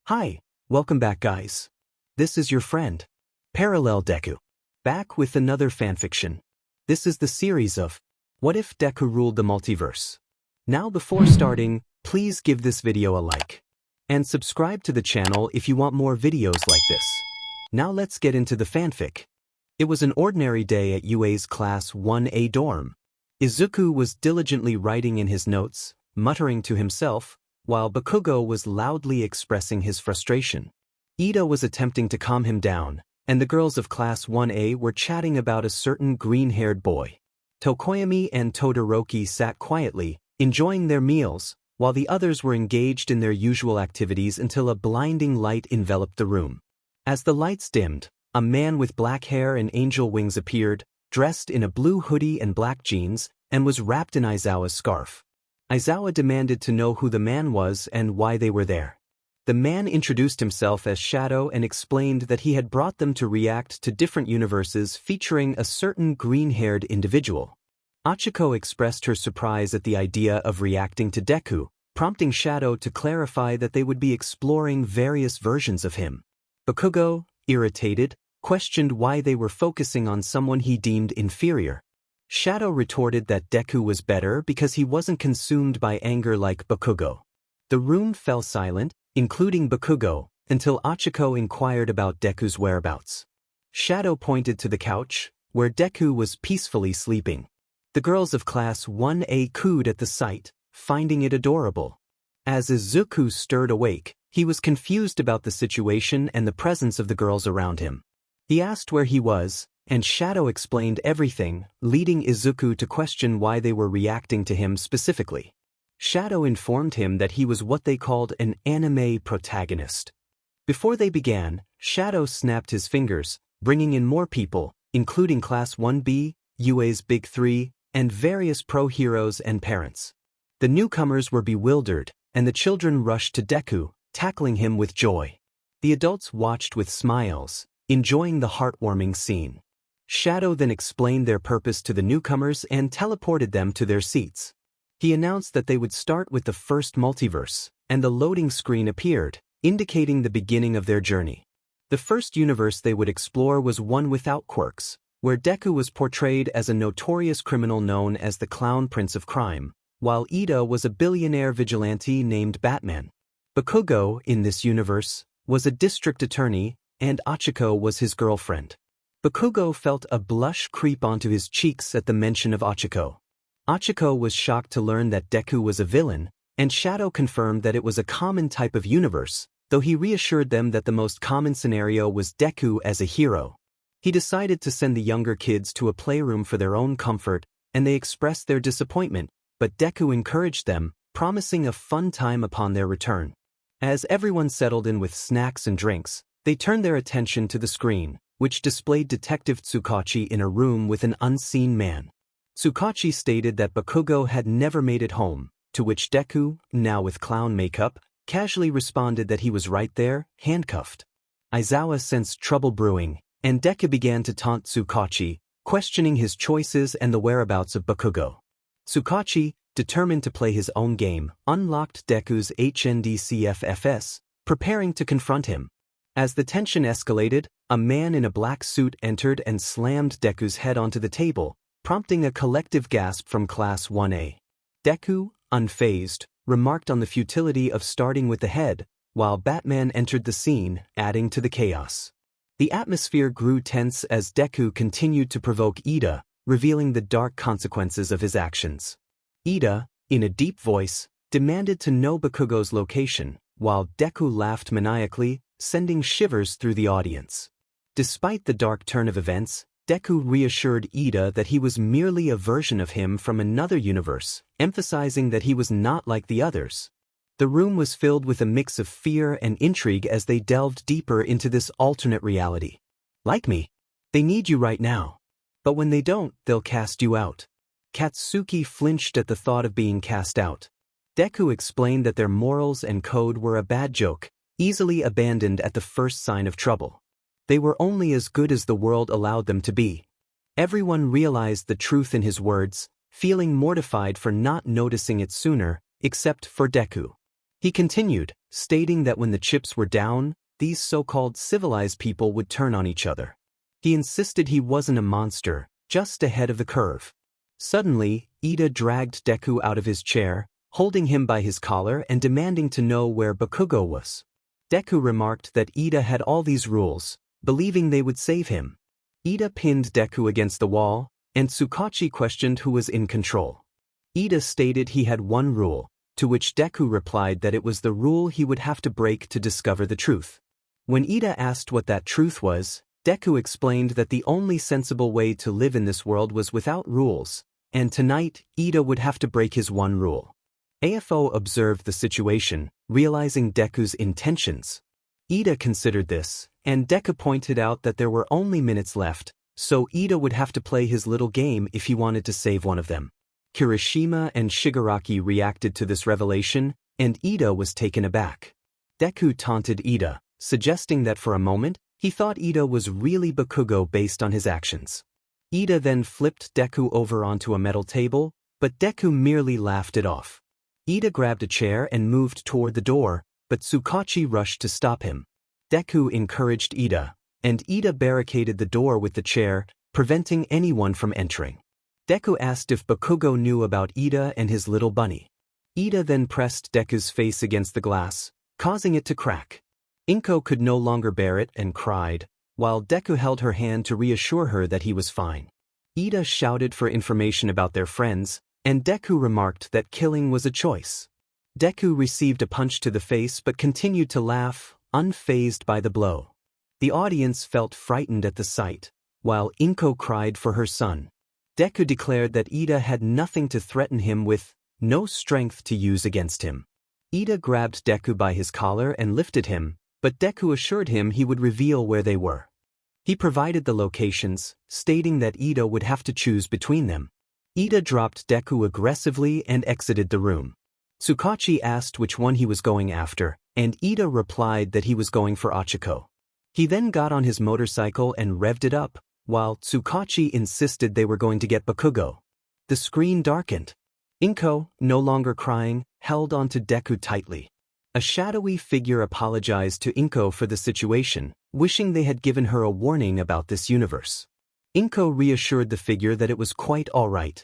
Hi, welcome back guys. This is your friend, Parallel Deku, back with another fanfiction. This is the series of What If Deku Ruled the Multiverse? Now before starting, please give this video a like. And subscribe to the channel if you want more videos like this. Now let's get into the fanfic. It was an ordinary day at UA's Class 1A dorm. Izuku was diligently writing in his notes, muttering to himself, while Bakugo was loudly expressing his frustration. Ida was attempting to calm him down, and the girls of Class 1A were chatting about a certain green-haired boy. Tokoyami and Todoroki sat quietly, enjoying their meals, while the others were engaged in their usual activities until a blinding light enveloped the room. As the lights dimmed, a man with black hair and angel wings appeared, dressed in a blue hoodie and black jeans, and was wrapped in Aizawa's scarf. Aizawa demanded to know who the man was and why they were there. The man introduced himself as Shadow and explained that he had brought them to react to different universes featuring a certain green-haired individual. Achiko expressed her surprise at the idea of reacting to Deku, prompting Shadow to clarify that they would be exploring various versions of him. Bakugo, irritated, questioned why they were focusing on someone he deemed inferior. Shadow retorted that Deku was better because he wasn't consumed by anger like Bakugo. The room fell silent, including Bakugo, until Achiko inquired about Deku's whereabouts. Shadow pointed to the couch, where Deku was peacefully sleeping. The girls of Class 1A cooed at the sight, finding it adorable. As Izuku stirred awake, he was confused about the situation and the presence of the girls around him. He asked where he was, and Shadow explained everything, leading Izuku to question why they were reacting to him specifically. Shadow informed him that he was what they called an anime protagonist. Before they began, Shadow snapped his fingers, bringing in more people, including Class 1B, UA's Big Three, and various pro-heroes and parents. The newcomers were bewildered, and the children rushed to Deku, tackling him with joy. The adults watched with smiles, enjoying the heartwarming scene. Shadow then explained their purpose to the newcomers and teleported them to their seats. He announced that they would start with the first multiverse, and the loading screen appeared, indicating the beginning of their journey. The first universe they would explore was one without quirks, where Deku was portrayed as a notorious criminal known as the Clown Prince of Crime, while Ida was a billionaire vigilante named Batman. Bakugo, in this universe, was a district attorney, and Achiko was his girlfriend. Bakugo felt a blush creep onto his cheeks at the mention of Achiko. Achiko was shocked to learn that Deku was a villain, and Shadow confirmed that it was a common type of universe, though he reassured them that the most common scenario was Deku as a hero. He decided to send the younger kids to a playroom for their own comfort, and they expressed their disappointment, but Deku encouraged them, promising a fun time upon their return. As everyone settled in with snacks and drinks, they turned their attention to the screen, which displayed Detective Tsukachi in a room with an unseen man. Tsukachi stated that Bakugo had never made it home, to which Deku, now with clown makeup, casually responded that he was right there, handcuffed. Aizawa sensed trouble brewing, and Deku began to taunt Tsukachi, questioning his choices and the whereabouts of Bakugo. Tsukachi, determined to play his own game, unlocked Deku's HNDCFFS, preparing to confront him. As the tension escalated, a man in a black suit entered and slammed Deku's head onto the table, prompting a collective gasp from Class 1A. Deku, unfazed, remarked on the futility of starting with the head, while Batman entered the scene, adding to the chaos. The atmosphere grew tense as Deku continued to provoke Ida, revealing the dark consequences of his actions. Ida, in a deep voice, demanded to know Bakugo's location, while Deku laughed maniacally, sending shivers through the audience. Despite the dark turn of events, Deku reassured Ida that he was merely a version of him from another universe, emphasizing that he was not like the others. The room was filled with a mix of fear and intrigue as they delved deeper into this alternate reality. Like me, they need you right now. But when they don't, they'll cast you out. Katsuki flinched at the thought of being cast out. Deku explained that their morals and code were a bad joke, easily abandoned at the first sign of trouble. They were only as good as the world allowed them to be. Everyone realized the truth in his words, feeling mortified for not noticing it sooner, except for Deku. He continued, stating that when the chips were down, these so-called civilized people would turn on each other. He insisted he wasn't a monster, just ahead of the curve. Suddenly, Ida dragged Deku out of his chair, holding him by his collar and demanding to know where Bakugo was. Deku remarked that Ida had all these rules, believing they would save him. Ida pinned Deku against the wall, and Tsukachi questioned who was in control. Ida stated he had one rule, to which Deku replied that it was the rule he would have to break to discover the truth. When Ida asked what that truth was, Deku explained that the only sensible way to live in this world was without rules, and tonight, Ida would have to break his one rule. AFO observed the situation, realizing Deku's intentions. Ida considered this, and Deku pointed out that there were only minutes left, so Ida would have to play his little game if he wanted to save one of them. Kirishima and Shigaraki reacted to this revelation, and Ida was taken aback. Deku taunted Ida, suggesting that for a moment, he thought Ida was really Bakugo based on his actions. Ida then flipped Deku over onto a metal table, but Deku merely laughed it off. Ida grabbed a chair and moved toward the door, but Tsukachi rushed to stop him. Deku encouraged Ida, and Ida barricaded the door with the chair, preventing anyone from entering. Deku asked if Bakugo knew about Ida and his little bunny. Ida then pressed Deku's face against the glass, causing it to crack. Inko could no longer bear it and cried, while Deku held her hand to reassure her that he was fine. Ida shouted for information about their friends, and Deku remarked that killing was a choice. Deku received a punch to the face but continued to laugh, unfazed by the blow. The audience felt frightened at the sight, while Inko cried for her son. Deku declared that Ida had nothing to threaten him with, no strength to use against him. Ida grabbed Deku by his collar and lifted him, but Deku assured him he would reveal where they were. He provided the locations, stating that Ida would have to choose between them. Ida dropped Deku aggressively and exited the room. Tsukachi asked which one he was going after, and Ida replied that he was going for Achiko. He then got on his motorcycle and revved it up, while Tsukachi insisted they were going to get Bakugo. The screen darkened. Inko, no longer crying, held onto Deku tightly. A shadowy figure apologized to Inko for the situation, wishing they had given her a warning about this universe. Inko reassured the figure that it was quite all right.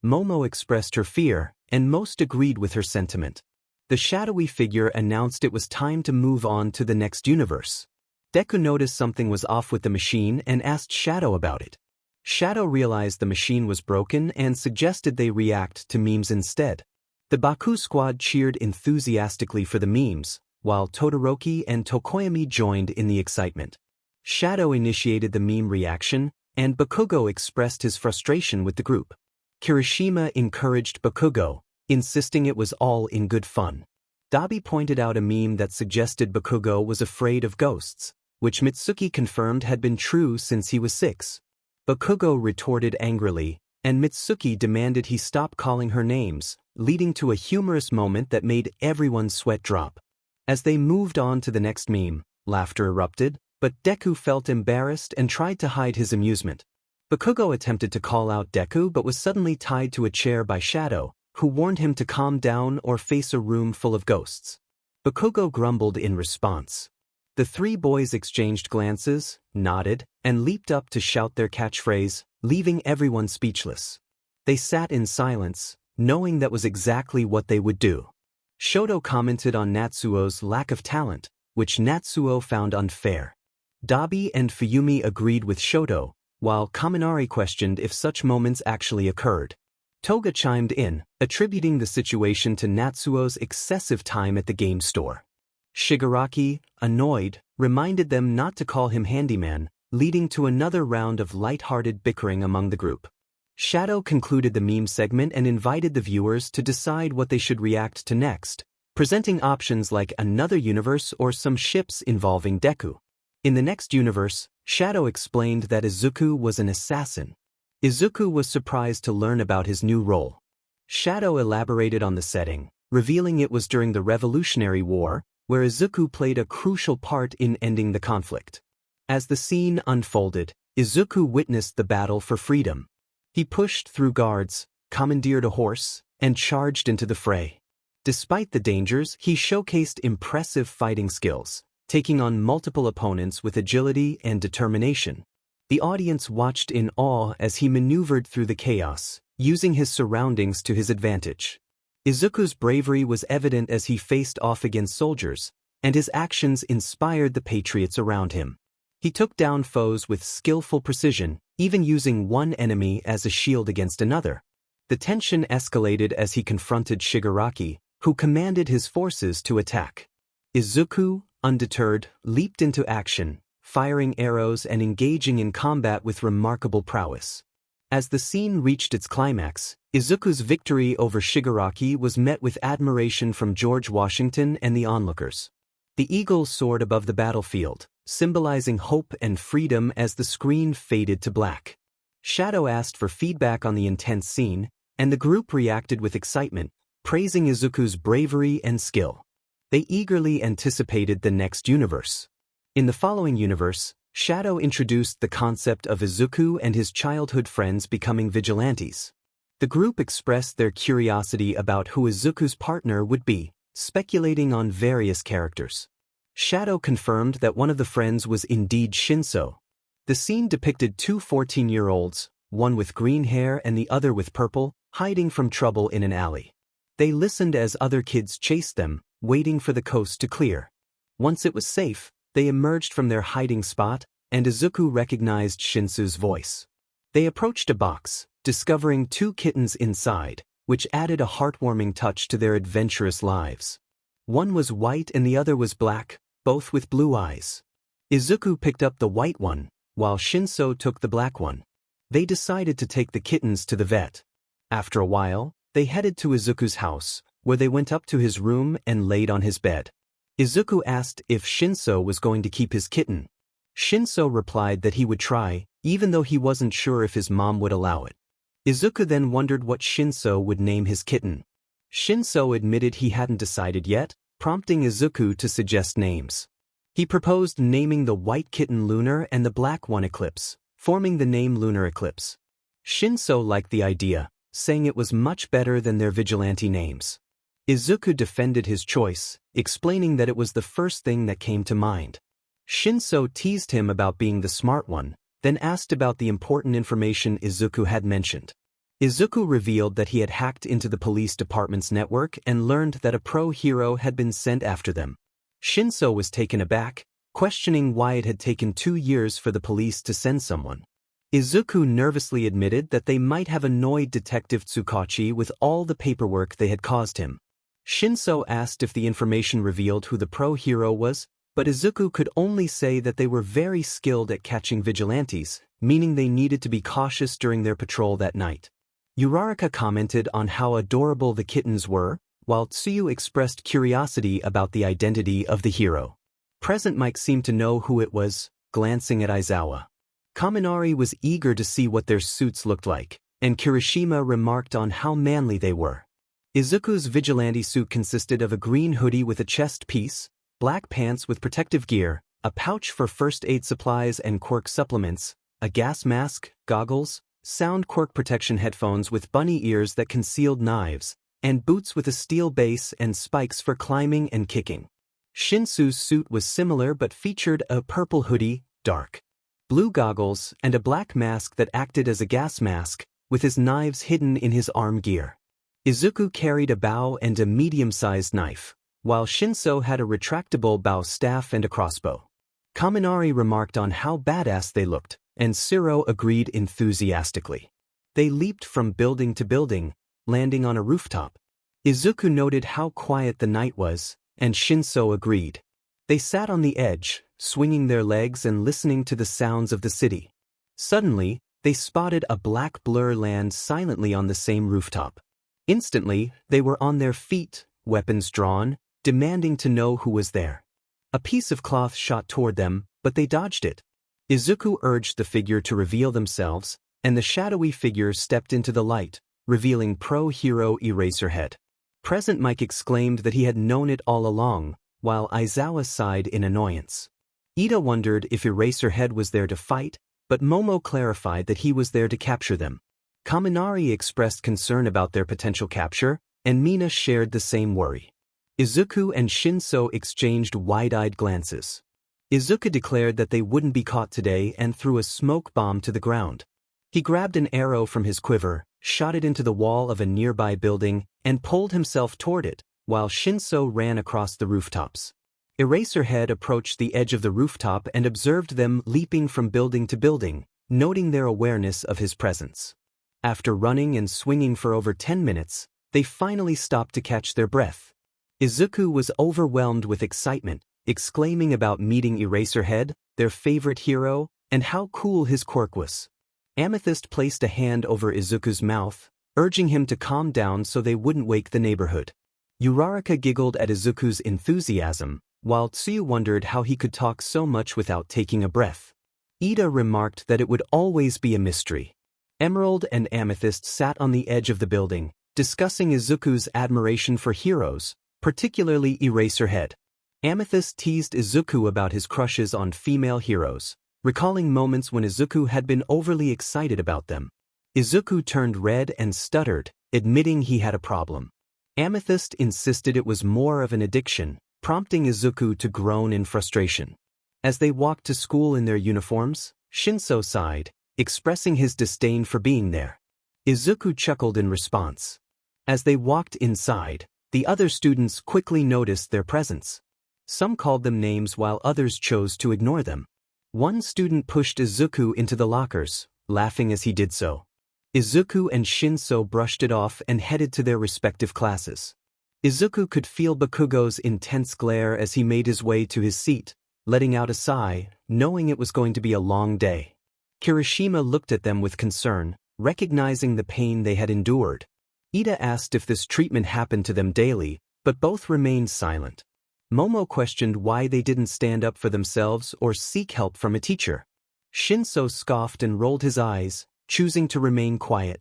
Momo expressed her fear, and most agreed with her sentiment. The shadowy figure announced it was time to move on to the next universe. Deku noticed something was off with the machine and asked Shadow about it. Shadow realized the machine was broken and suggested they react to memes instead. The Baku squad cheered enthusiastically for the memes, while Todoroki and Tokoyami joined in the excitement. Shadow initiated the meme reaction, and Bakugo expressed his frustration with the group. Kirishima encouraged Bakugo, insisting it was all in good fun. Dabi pointed out a meme that suggested Bakugo was afraid of ghosts, which Mitsuki confirmed had been true since he was 6. Bakugo retorted angrily, and Mitsuki demanded he stop calling her names, leading to a humorous moment that made everyone's sweat drop. As they moved on to the next meme, laughter erupted, but Deku felt embarrassed and tried to hide his amusement. Bakugo attempted to call out Deku but was suddenly tied to a chair by Shadow, who warned him to calm down or face a room full of ghosts. Bakugo grumbled in response. The three boys exchanged glances, nodded, and leaped up to shout their catchphrase, leaving everyone speechless. They sat in silence, knowing that was exactly what they would do. Shoto commented on Natsuo's lack of talent, which Natsuo found unfair. Dabi and Fuyumi agreed with Shoto, while Kaminari questioned if such moments actually occurred. Toga chimed in, attributing the situation to Natsuo's excessive time at the game store. Shigaraki, annoyed, reminded them not to call him handyman, leading to another round of light-hearted bickering among the group. Shadow concluded the meme segment and invited the viewers to decide what they should react to next, presenting options like another universe or some ships involving Deku. In the next universe, Shadow explained that Izuku was an assassin. Izuku was surprised to learn about his new role. Shadow elaborated on the setting, revealing it was during the Revolutionary War, where Izuku played a crucial part in ending the conflict. As the scene unfolded, Izuku witnessed the battle for freedom. He pushed through guards, commandeered a horse, and charged into the fray. Despite the dangers, he showcased impressive fighting skills, taking on multiple opponents with agility and determination. The audience watched in awe as he maneuvered through the chaos, using his surroundings to his advantage. Izuku's bravery was evident as he faced off against soldiers, and his actions inspired the patriots around him. He took down foes with skillful precision, even using one enemy as a shield against another. The tension escalated as he confronted Shigaraki, who commanded his forces to attack. Izuku, undeterred, leaped into action, firing arrows and engaging in combat with remarkable prowess. As the scene reached its climax, Izuku's victory over Shigaraki was met with admiration from George Washington and the onlookers. The eagle soared above the battlefield, symbolizing hope and freedom as the screen faded to black. Shadow asked for feedback on the intense scene, and the group reacted with excitement, praising Izuku's bravery and skill. They eagerly anticipated the next universe. In the following universe, Shadow introduced the concept of Izuku and his childhood friends becoming vigilantes. The group expressed their curiosity about who Izuku's partner would be, speculating on various characters. Shadow confirmed that one of the friends was indeed Shinso. The scene depicted two 14-year-olds, one with green hair and the other with purple, hiding from trouble in an alley. They listened as other kids chased them, waiting for the coast to clear. Once it was safe, they emerged from their hiding spot, and Izuku recognized Shinso's voice. They approached a box, discovering two kittens inside, which added a heartwarming touch to their adventurous lives. One was white and the other was black, both with blue eyes. Izuku picked up the white one, while Shinso took the black one. They decided to take the kittens to the vet. After a while, they headed to Izuku's house, where they went up to his room and laid on his bed. Izuku asked if Shinso was going to keep his kitten. Shinso replied that he would try, even though he wasn't sure if his mom would allow it. Izuku then wondered what Shinso would name his kitten. Shinso admitted he hadn't decided yet, prompting Izuku to suggest names. He proposed naming the white kitten Lunar and the black one Eclipse, forming the name Lunar Eclipse. Shinso liked the idea, saying it was much better than their vigilante names. Izuku defended his choice, explaining that it was the first thing that came to mind. Shinso teased him about being the smart one, then asked about the important information Izuku had mentioned. Izuku revealed that he had hacked into the police department's network and learned that a pro-hero had been sent after them. Shinso was taken aback, questioning why it had taken 2 years for the police to send someone. Izuku nervously admitted that they might have annoyed Detective Tsukachi with all the paperwork they had caused him. Shinso asked if the information revealed who the pro-hero was, but Izuku could only say that they were very skilled at catching vigilantes, meaning they needed to be cautious during their patrol that night. Uraraka commented on how adorable the kittens were, while Tsuyu expressed curiosity about the identity of the hero. Present Mike seemed to know who it was, glancing at Aizawa. Kaminari was eager to see what their suits looked like, and Kirishima remarked on how manly they were. Izuku's vigilante suit consisted of a green hoodie with a chest piece, black pants with protective gear, a pouch for first aid supplies and quirk supplements, a gas mask, goggles, sound quirk protection headphones with bunny ears that concealed knives, and boots with a steel base and spikes for climbing and kicking. Shinsu's suit was similar but featured a purple hoodie, dark blue goggles, and a black mask that acted as a gas mask, with his knives hidden in his arm gear. Izuku carried a bow and a medium-sized knife, while Shinso had a retractable bow staff and a crossbow. Kaminari remarked on how badass they looked, and Siro agreed enthusiastically. They leaped from building to building, landing on a rooftop. Izuku noted how quiet the night was, and Shinso agreed. They sat on the edge, swinging their legs and listening to the sounds of the city. Suddenly, they spotted a black blur land silently on the same rooftop. Instantly, they were on their feet, weapons drawn, demanding to know who was there. A piece of cloth shot toward them, but they dodged it. Izuku urged the figure to reveal themselves, and the shadowy figure stepped into the light, revealing pro-hero Eraserhead. Present Mike exclaimed that he had known it all along, while Aizawa sighed in annoyance. Ida wondered if Eraserhead was there to fight, but Momo clarified that he was there to capture them. Kaminari expressed concern about their potential capture, and Mina shared the same worry. Izuku and Shinso exchanged wide-eyed glances. Izuku declared that they wouldn't be caught today and threw a smoke bomb to the ground. He grabbed an arrow from his quiver, shot it into the wall of a nearby building, and pulled himself toward it, while Shinso ran across the rooftops. Eraserhead approached the edge of the rooftop and observed them leaping from building to building, noting their awareness of his presence. After running and swinging for over 10 minutes, they finally stopped to catch their breath. Izuku was overwhelmed with excitement, exclaiming about meeting Eraserhead, their favorite hero, and how cool his quirk was. Amethyst placed a hand over Izuku's mouth, urging him to calm down so they wouldn't wake the neighborhood. Uraraka giggled at Izuku's enthusiasm, while Tsuyu wondered how he could talk so much without taking a breath. Ida remarked that it would always be a mystery. Emerald and Amethyst sat on the edge of the building, discussing Izuku's admiration for heroes, particularly Eraserhead. Amethyst teased Izuku about his crushes on female heroes, recalling moments when Izuku had been overly excited about them. Izuku turned red and stuttered, admitting he had a problem. Amethyst insisted it was more of an addiction, prompting Izuku to groan in frustration. As they walked to school in their uniforms, Shinso sighed, expressing his disdain for being there. Izuku chuckled in response. As they walked inside, the other students quickly noticed their presence. Some called them names while others chose to ignore them. One student pushed Izuku into the lockers, laughing as he did so. Izuku and Shinso brushed it off and headed to their respective classes. Izuku could feel Bakugo's intense glare as he made his way to his seat, letting out a sigh, knowing it was going to be a long day. Kirishima looked at them with concern, recognizing the pain they had endured. Ida asked if this treatment happened to them daily, but both remained silent. Momo questioned why they didn't stand up for themselves or seek help from a teacher. Shinso scoffed and rolled his eyes, choosing to remain quiet.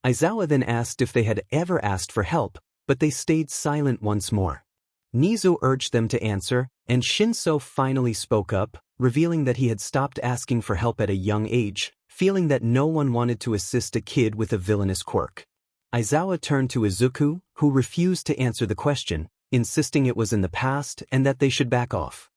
Aizawa then asked if they had ever asked for help, but they stayed silent once more. Nizu urged them to answer, and Shinso finally spoke up, revealing that he had stopped asking for help at a young age, feeling that no one wanted to assist a kid with a villainous quirk. Aizawa turned to Izuku, who refused to answer the question, insisting it was in the past and that they should back off.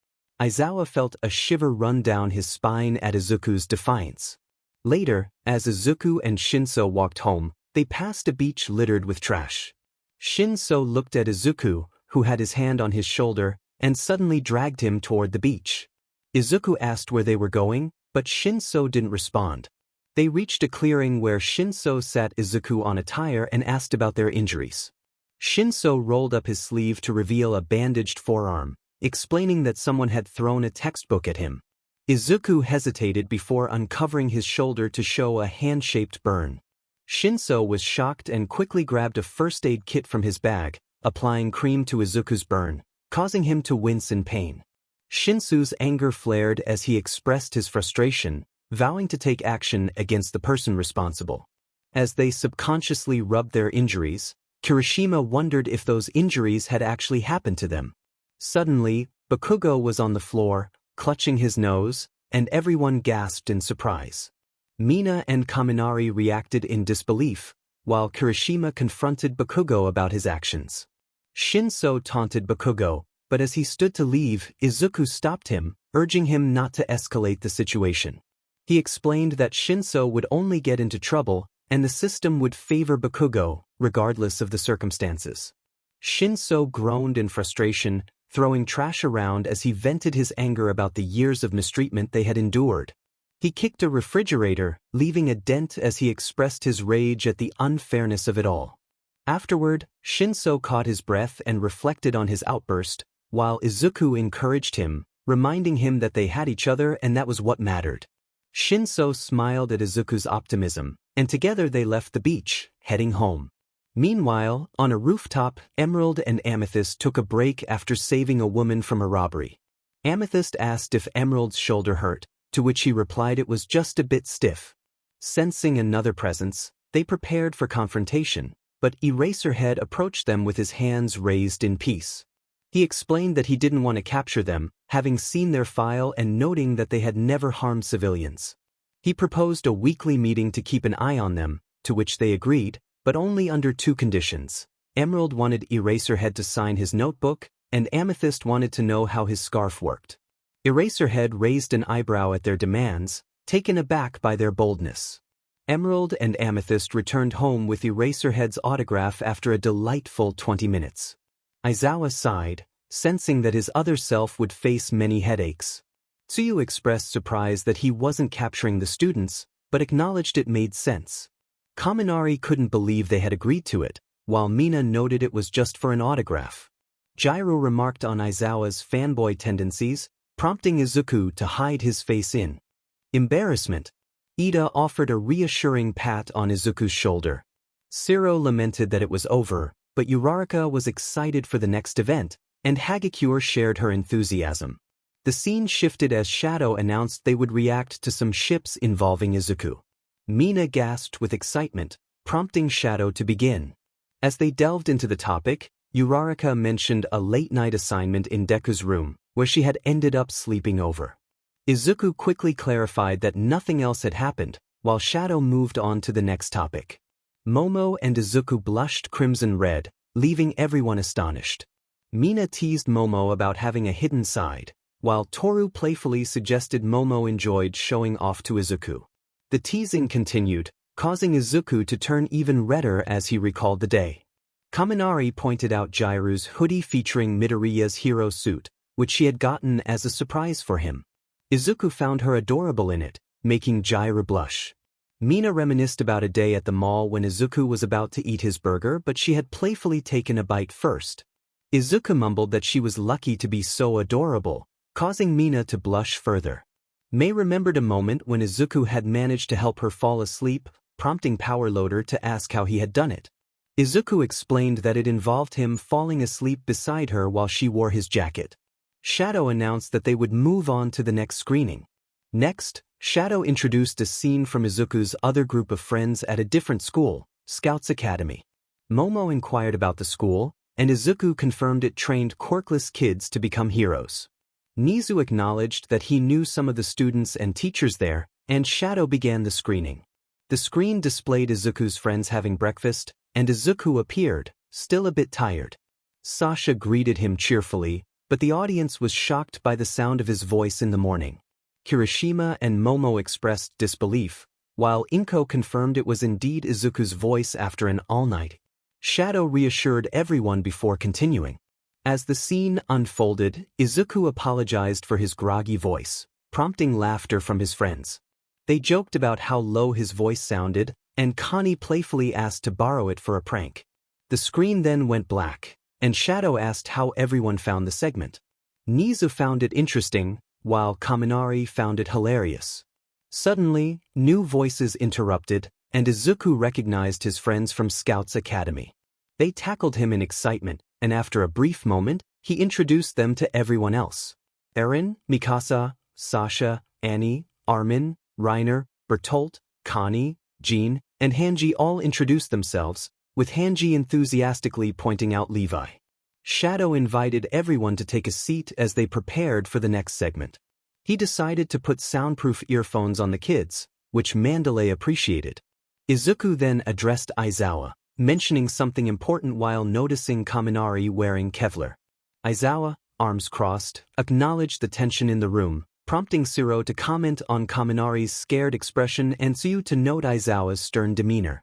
Aizawa felt a shiver run down his spine at Izuku's defiance. Later, as Izuku and Shinso walked home, they passed a beach littered with trash. Shinso looked at Izuku, who had his hand on his shoulder, and suddenly dragged him toward the beach. Izuku asked where they were going, but Shinso didn't respond. They reached a clearing where Shinso sat Izuku on a tire and asked about their injuries. Shinso rolled up his sleeve to reveal a bandaged forearm, explaining that someone had thrown a textbook at him. Izuku hesitated before uncovering his shoulder to show a hand-shaped burn. Shinso was shocked and quickly grabbed a first aid kit from his bag, applying cream to Izuku's burn, causing him to wince in pain. Shinsu's anger flared as he expressed his frustration, vowing to take action against the person responsible. As they subconsciously rubbed their injuries, Kirishima wondered if those injuries had actually happened to them. Suddenly, Bakugo was on the floor, clutching his nose, and everyone gasped in surprise. Mina and Kaminari reacted in disbelief, while Kirishima confronted Bakugo about his actions. Shinso taunted Bakugo, but as he stood to leave, Izuku stopped him, urging him not to escalate the situation. He explained that Shinso would only get into trouble, and the system would favor Bakugo, regardless of the circumstances. Shinso groaned in frustration, throwing trash around as he vented his anger about the years of mistreatment they had endured. He kicked a refrigerator, leaving a dent as he expressed his rage at the unfairness of it all. Afterward, Shinso caught his breath and reflected on his outburst, while Izuku encouraged him, reminding him that they had each other and that was what mattered. Shinso smiled at Izuku's optimism, and together they left the beach, heading home. Meanwhile, on a rooftop, Emerald and Amethyst took a break after saving a woman from a robbery. Amethyst asked if Emerald's shoulder hurt, to which he replied it was just a bit stiff. Sensing another presence, they prepared for confrontation, but Eraserhead approached them with his hands raised in peace. He explained that he didn't want to capture them, having seen their file and noting that they had never harmed civilians. He proposed a weekly meeting to keep an eye on them, to which they agreed, but only under two conditions. Emerald wanted Eraserhead to sign his notebook, and Amethyst wanted to know how his scarf worked. Eraserhead raised an eyebrow at their demands, taken aback by their boldness. Emerald and Amethyst returned home with Eraserhead's autograph after a delightful 20 minutes. Aizawa sighed, sensing that his other self would face many headaches. Tsuyu expressed surprise that he wasn't capturing the students, but acknowledged it made sense. Kaminari couldn't believe they had agreed to it, while Mina noted it was just for an autograph. Jiro remarked on Aizawa's fanboy tendencies, prompting Izuku to hide his face in embarrassment. Ida offered a reassuring pat on Izuku's shoulder. Shiro lamented that it was over, but Uraraka was excited for the next event, and Hagakure shared her enthusiasm. The scene shifted as Shadow announced they would react to some ships involving Izuku. Mina gasped with excitement, prompting Shadow to begin. As they delved into the topic, Uraraka mentioned a late-night assignment in Deku's room, where she had ended up sleeping over. Izuku quickly clarified that nothing else had happened, while Shadow moved on to the next topic. Momo and Izuku blushed crimson red, leaving everyone astonished. Mina teased Momo about having a hidden side, while Toru playfully suggested Momo enjoyed showing off to Izuku. The teasing continued, causing Izuku to turn even redder as he recalled the day. Kaminari pointed out Jiru's hoodie featuring Midoriya's hero suit, which she had gotten as a surprise for him. Izuku found her adorable in it, making Jiru blush. Mina reminisced about a day at the mall when Izuku was about to eat his burger but she had playfully taken a bite first. Izuku mumbled that she was lucky to be so adorable, causing Mina to blush further. Mei remembered a moment when Izuku had managed to help her fall asleep, prompting Powerloader to ask how he had done it. Izuku explained that it involved him falling asleep beside her while she wore his jacket. Shadow announced that they would move on to the next screening. Next, Shadow introduced a scene from Izuku's other group of friends at a different school, Scouts Academy. Momo inquired about the school, and Izuku confirmed it trained quirkless kids to become heroes. Nizu acknowledged that he knew some of the students and teachers there, and Shadow began the screening. The screen displayed Izuku's friends having breakfast, and Izuku appeared, still a bit tired. Sasha greeted him cheerfully, but the audience was shocked by the sound of his voice in the morning. Kirishima and Momo expressed disbelief, while Inko confirmed it was indeed Izuku's voice after an all-night. Shadow reassured everyone before continuing. As the scene unfolded, Izuku apologized for his groggy voice, prompting laughter from his friends. They joked about how low his voice sounded, and Connie playfully asked to borrow it for a prank. The screen then went black, and Shadow asked how everyone found the segment. Nizu found it interesting, while Kaminari found it hilarious. Suddenly, new voices interrupted, and Izuku recognized his friends from Scouts Academy. They tackled him in excitement, and after a brief moment, he introduced them to everyone else. Eren, Mikasa, Sasha, Annie, Armin, Reiner, Bertolt, Connie, Jean, and Hanji all introduced themselves, with Hanji enthusiastically pointing out Levi. Shadow invited everyone to take a seat as they prepared for the next segment. He decided to put soundproof earphones on the kids, which Mandalay appreciated. Izuku then addressed Aizawa, mentioning something important while noticing Kaminari wearing Kevlar. Aizawa, arms crossed, acknowledged the tension in the room, prompting Shiro to comment on Kaminari's scared expression and Tsuyu to note Aizawa's stern demeanor.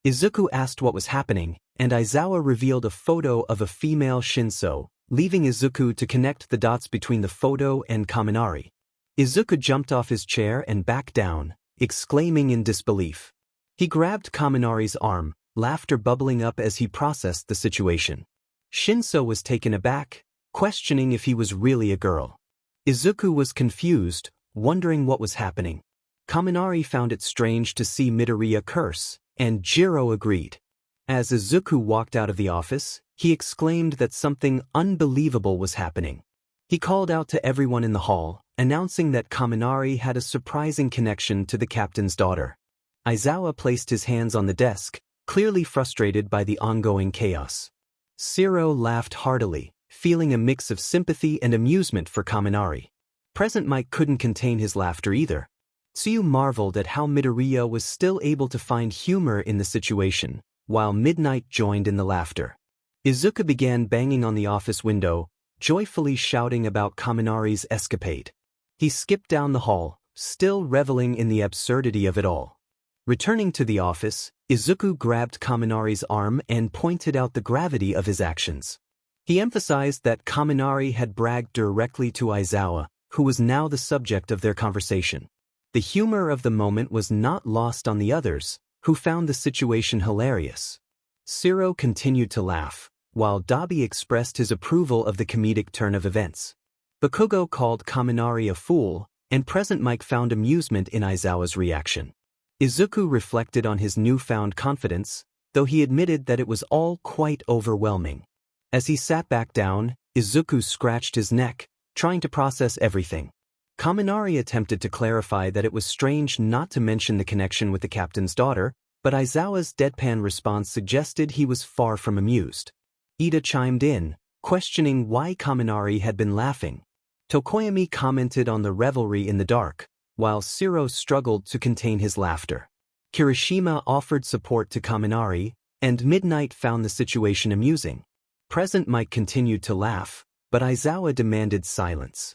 Izuku asked what was happening, and Aizawa revealed a photo of a female Shinso, leaving Izuku to connect the dots between the photo and Kaminari. Izuku jumped off his chair and backed down, exclaiming in disbelief. He grabbed Kaminari's arm, laughter bubbling up as he processed the situation. Shinso was taken aback, questioning if he was really a girl. Izuku was confused, wondering what was happening. Kaminari found it strange to see Midoriya curse, and Jiro agreed. As Izuku walked out of the office, he exclaimed that something unbelievable was happening. He called out to everyone in the hall, announcing that Kaminari had a surprising connection to the captain's daughter. Aizawa placed his hands on the desk, clearly frustrated by the ongoing chaos. Shiro laughed heartily, feeling a mix of sympathy and amusement for Kaminari. Present Mike couldn't contain his laughter either. Tsuyu marveled at how Midoriya was still able to find humor in the situation, while Midnight joined in the laughter. Izuku began banging on the office window, joyfully shouting about Kaminari's escapade. He skipped down the hall, still reveling in the absurdity of it all. Returning to the office, Izuku grabbed Kaminari's arm and pointed out the gravity of his actions. He emphasized that Kaminari had bragged directly to Aizawa, who was now the subject of their conversation. The humor of the moment was not lost on the others, who found the situation hilarious. Shiro continued to laugh, while Dabi expressed his approval of the comedic turn of events. Bakugo called Kaminari a fool, and Present Mike found amusement in Aizawa's reaction. Izuku reflected on his newfound confidence, though he admitted that it was all quite overwhelming. As he sat back down, Izuku scratched his neck, trying to process everything. Kaminari attempted to clarify that it was strange not to mention the connection with the captain's daughter, but Aizawa's deadpan response suggested he was far from amused. Ida chimed in, questioning why Kaminari had been laughing. Tokoyami commented on the revelry in the dark, while Shiro struggled to contain his laughter. Kirishima offered support to Kaminari, and Midnight found the situation amusing. Present Mike continued to laugh, but Aizawa demanded silence.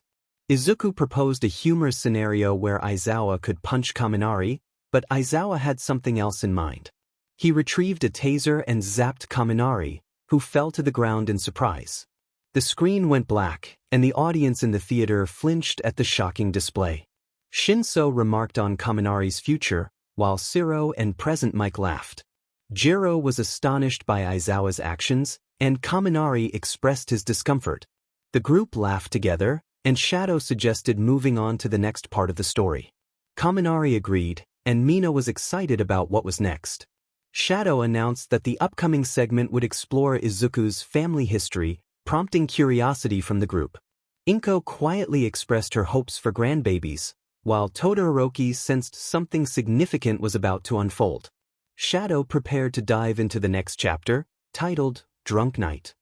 Izuku proposed a humorous scenario where Aizawa could punch Kaminari, but Aizawa had something else in mind. He retrieved a taser and zapped Kaminari, who fell to the ground in surprise. The screen went black, and the audience in the theater flinched at the shocking display. Shinso remarked on Kaminari's future, while Shiro and Present Mike laughed. Jiro was astonished by Aizawa's actions, and Kaminari expressed his discomfort. The group laughed together, and Shadow suggested moving on to the next part of the story. Kaminari agreed, and Mina was excited about what was next. Shadow announced that the upcoming segment would explore Izuku's family history, prompting curiosity from the group. Inko quietly expressed her hopes for grandbabies, while Todoroki sensed something significant was about to unfold. Shadow prepared to dive into the next chapter, titled Drunk Night.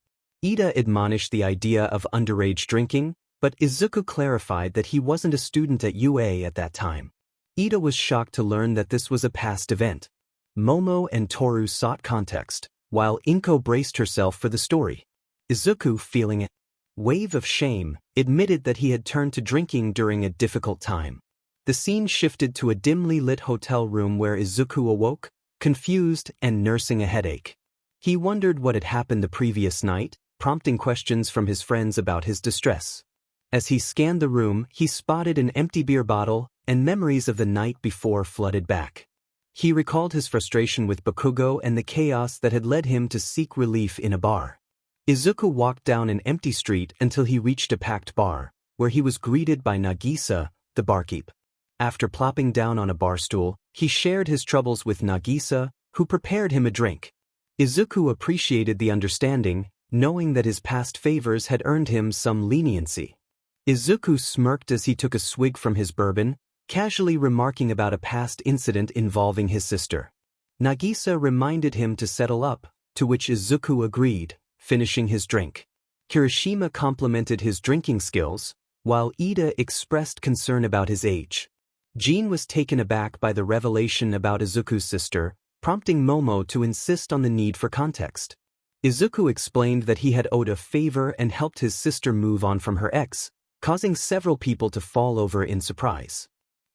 Ida admonished the idea of underage drinking, but Izuku clarified that he wasn't a student at UA at that time. Ida was shocked to learn that this was a past event. Momo and Toru sought context, while Inko braced herself for the story. Izuku, feeling a wave of shame, admitted that he had turned to drinking during a difficult time. The scene shifted to a dimly lit hotel room where Izuku awoke, confused and nursing a headache. He wondered what had happened the previous night, prompting questions from his friends about his distress. As he scanned the room, he spotted an empty beer bottle, and memories of the night before flooded back. He recalled his frustration with Bakugo and the chaos that had led him to seek relief in a bar. Izuku walked down an empty street until he reached a packed bar, where he was greeted by Nagisa, the barkeep. After plopping down on a bar stool, he shared his troubles with Nagisa, who prepared him a drink. Izuku appreciated the understanding, knowing that his past favors had earned him some leniency. Izuku smirked as he took a swig from his bourbon, casually remarking about a past incident involving his sister. Nagisa reminded him to settle up, to which Izuku agreed, finishing his drink. Kirishima complimented his drinking skills, while Ida expressed concern about his age. Jean was taken aback by the revelation about Izuku's sister, prompting Momo to insist on the need for context. Izuku explained that he had owed a favor and helped his sister move on from her ex, causing several people to fall over in surprise.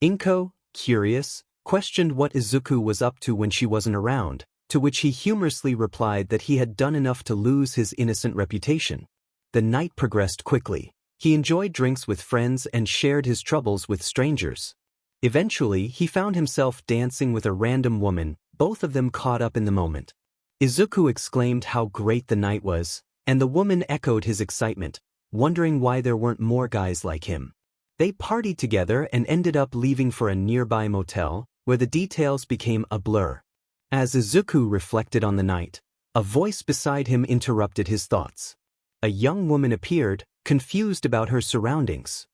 Inko, curious, questioned what Izuku was up to when she wasn't around, to which he humorously replied that he had done enough to lose his innocent reputation. The night progressed quickly. He enjoyed drinks with friends and shared his troubles with strangers. Eventually, he found himself dancing with a random woman, both of them caught up in the moment. Izuku exclaimed how great the night was, and the woman echoed his excitement, wondering why there weren't more guys like him. They partied together and ended up leaving for a nearby motel, where the details became a blur. As Izuku reflected on the night, a voice beside him interrupted his thoughts. A young woman appeared, confused about her surroundings.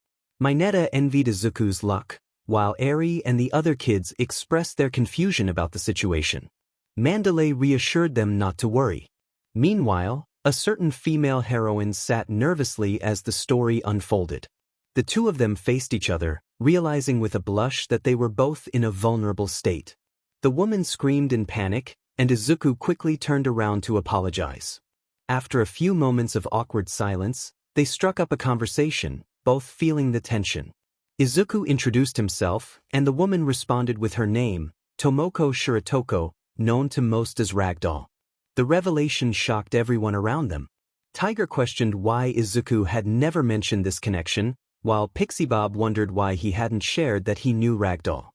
Mineta envied Izuku's luck, while Eri and the other kids expressed their confusion about the situation. Mandalay reassured them not to worry. Meanwhile, a certain female heroine sat nervously as the story unfolded. The two of them faced each other, realizing with a blush that they were both in a vulnerable state. The woman screamed in panic, and Izuku quickly turned around to apologize. After a few moments of awkward silence, they struck up a conversation, both feeling the tension. Izuku introduced himself, and the woman responded with her name, Tomoko Shiratoko, known to most as Ragdoll. The revelation shocked everyone around them. Tiger questioned why Izuku had never mentioned this connection, while Pixie Bob wondered why he hadn't shared that he knew Ragdoll.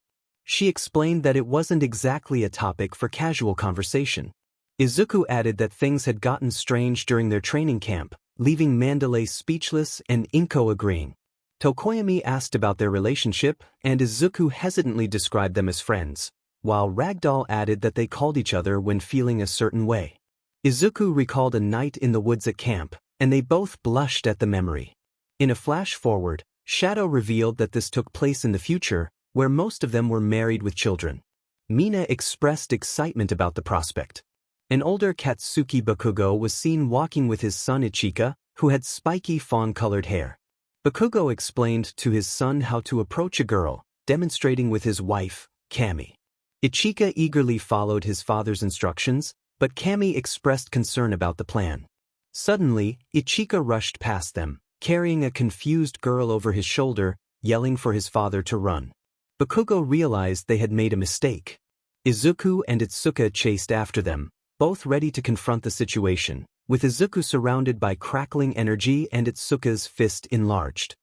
She explained that it wasn't exactly a topic for casual conversation. Izuku added that things had gotten strange during their training camp, leaving Mandalay speechless and Inko agreeing. Tokoyami asked about their relationship, and Izuku hesitantly described them as friends, while Ragdoll added that they called each other when feeling a certain way. Izuku recalled a night in the woods at camp, and they both blushed at the memory. In a flash forward, Shadow revealed that this took place in the future, where most of them were married with children. Mina expressed excitement about the prospect. An older Katsuki Bakugo was seen walking with his son Ichika, who had spiky fawn-colored hair. Bakugo explained to his son how to approach a girl, demonstrating with his wife, Kami. Ichika eagerly followed his father's instructions, but Kami expressed concern about the plan. Suddenly, Ichika rushed past them, carrying a confused girl over his shoulder, yelling for his father to run. Bakugo realized they had made a mistake. Izuku and Itsuka chased after them, both ready to confront the situation, with Izuku surrounded by crackling energy and Itsuka's fist enlarged.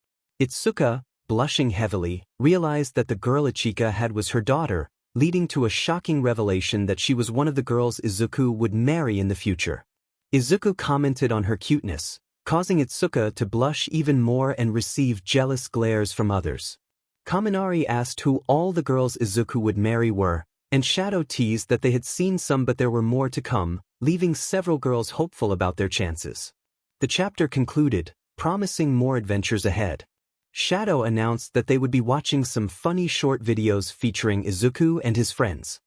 Itsuka, blushing heavily, realized that the girl Ichika had was her daughter, leading to a shocking revelation that she was one of the girls Izuku would marry in the future. Izuku commented on her cuteness, causing Itsuka to blush even more and receive jealous glares from others. Kaminari asked who all the girls Izuku would marry were, and Shadow teased that they had seen some but there were more to come, leaving several girls hopeful about their chances. The chapter concluded, promising more adventures ahead. Shadow announced that they would be watching some funny short videos featuring Izuku and his friends.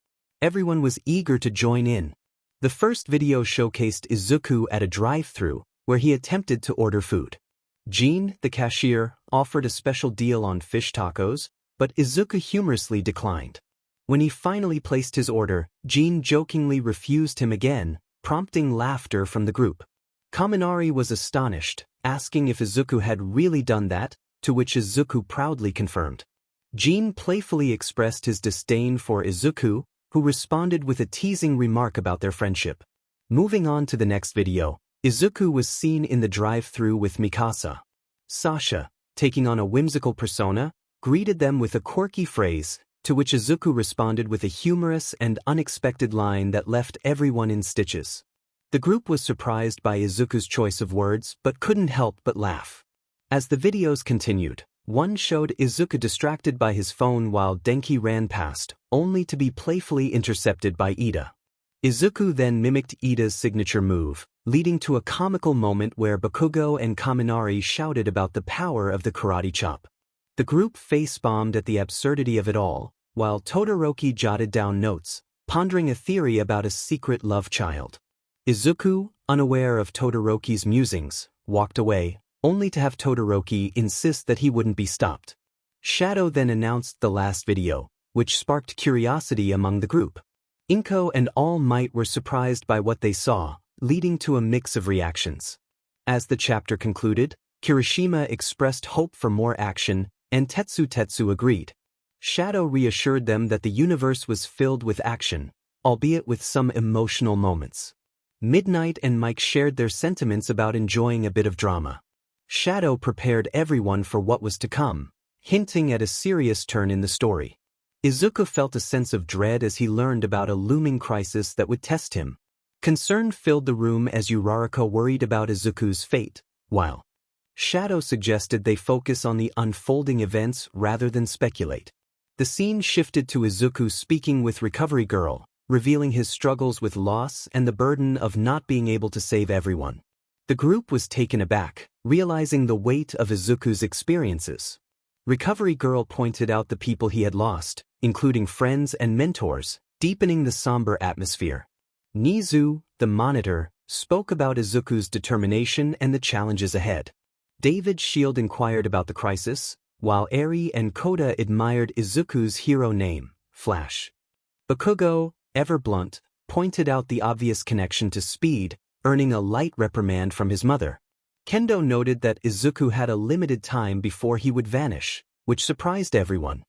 Everyone was eager to join in. The first video showcased Izuku at a drive-thru, where he attempted to order food. Jean, the cashier, offered a special deal on fish tacos, but Izuku humorously declined. When he finally placed his order, Jean jokingly refused him again, prompting laughter from the group. Kaminari was astonished, asking if Izuku had really done that, to which Izuku proudly confirmed. Jean playfully expressed his disdain for Izuku, who responded with a teasing remark about their friendship. Moving on to the next video, Izuku was seen in the drive-thru with Mikasa. Sasha, taking on a whimsical persona, greeted them with a quirky phrase, to which Izuku responded with a humorous and unexpected line that left everyone in stitches. The group was surprised by Izuku's choice of words but couldn't help but laugh. As the videos continued, one showed Izuku distracted by his phone while Denki ran past, only to be playfully intercepted by Ida. Izuku then mimicked Ida's signature move, leading to a comical moment where Bakugo and Kaminari shouted about the power of the karate chop. The group face-bombed at the absurdity of it all, while Todoroki jotted down notes, pondering a theory about a secret love child. Izuku, unaware of Todoroki's musings, walked away, only to have Todoroki insist that he wouldn't be stopped. Shadow then announced the last video, which sparked curiosity among the group. Inko and All Might were surprised by what they saw, leading to a mix of reactions. As the chapter concluded, Kirishima expressed hope for more action, and Tetsu agreed. Shadow reassured them that the universe was filled with action, albeit with some emotional moments. Midnight and Mike shared their sentiments about enjoying a bit of drama. Shadow prepared everyone for what was to come, hinting at a serious turn in the story. Izuku felt a sense of dread as he learned about a looming crisis that would test him. Concern filled the room as Uraraka worried about Izuku's fate, while Shadow suggested they focus on the unfolding events rather than speculate. The scene shifted to Izuku speaking with Recovery Girl, revealing his struggles with loss and the burden of not being able to save everyone. The group was taken aback, realizing the weight of Izuku's experiences. Recovery Girl pointed out the people he had lost, including friends and mentors, deepening the somber atmosphere. Nizu, the monitor, spoke about Izuku's determination and the challenges ahead. David Shield inquired about the crisis, while Eri and Kota admired Izuku's hero name, Flash. Bakugo, ever blunt, pointed out the obvious connection to speed, earning a light reprimand from his mother. Kendo noted that Izuku had a limited time before he would vanish, which surprised everyone.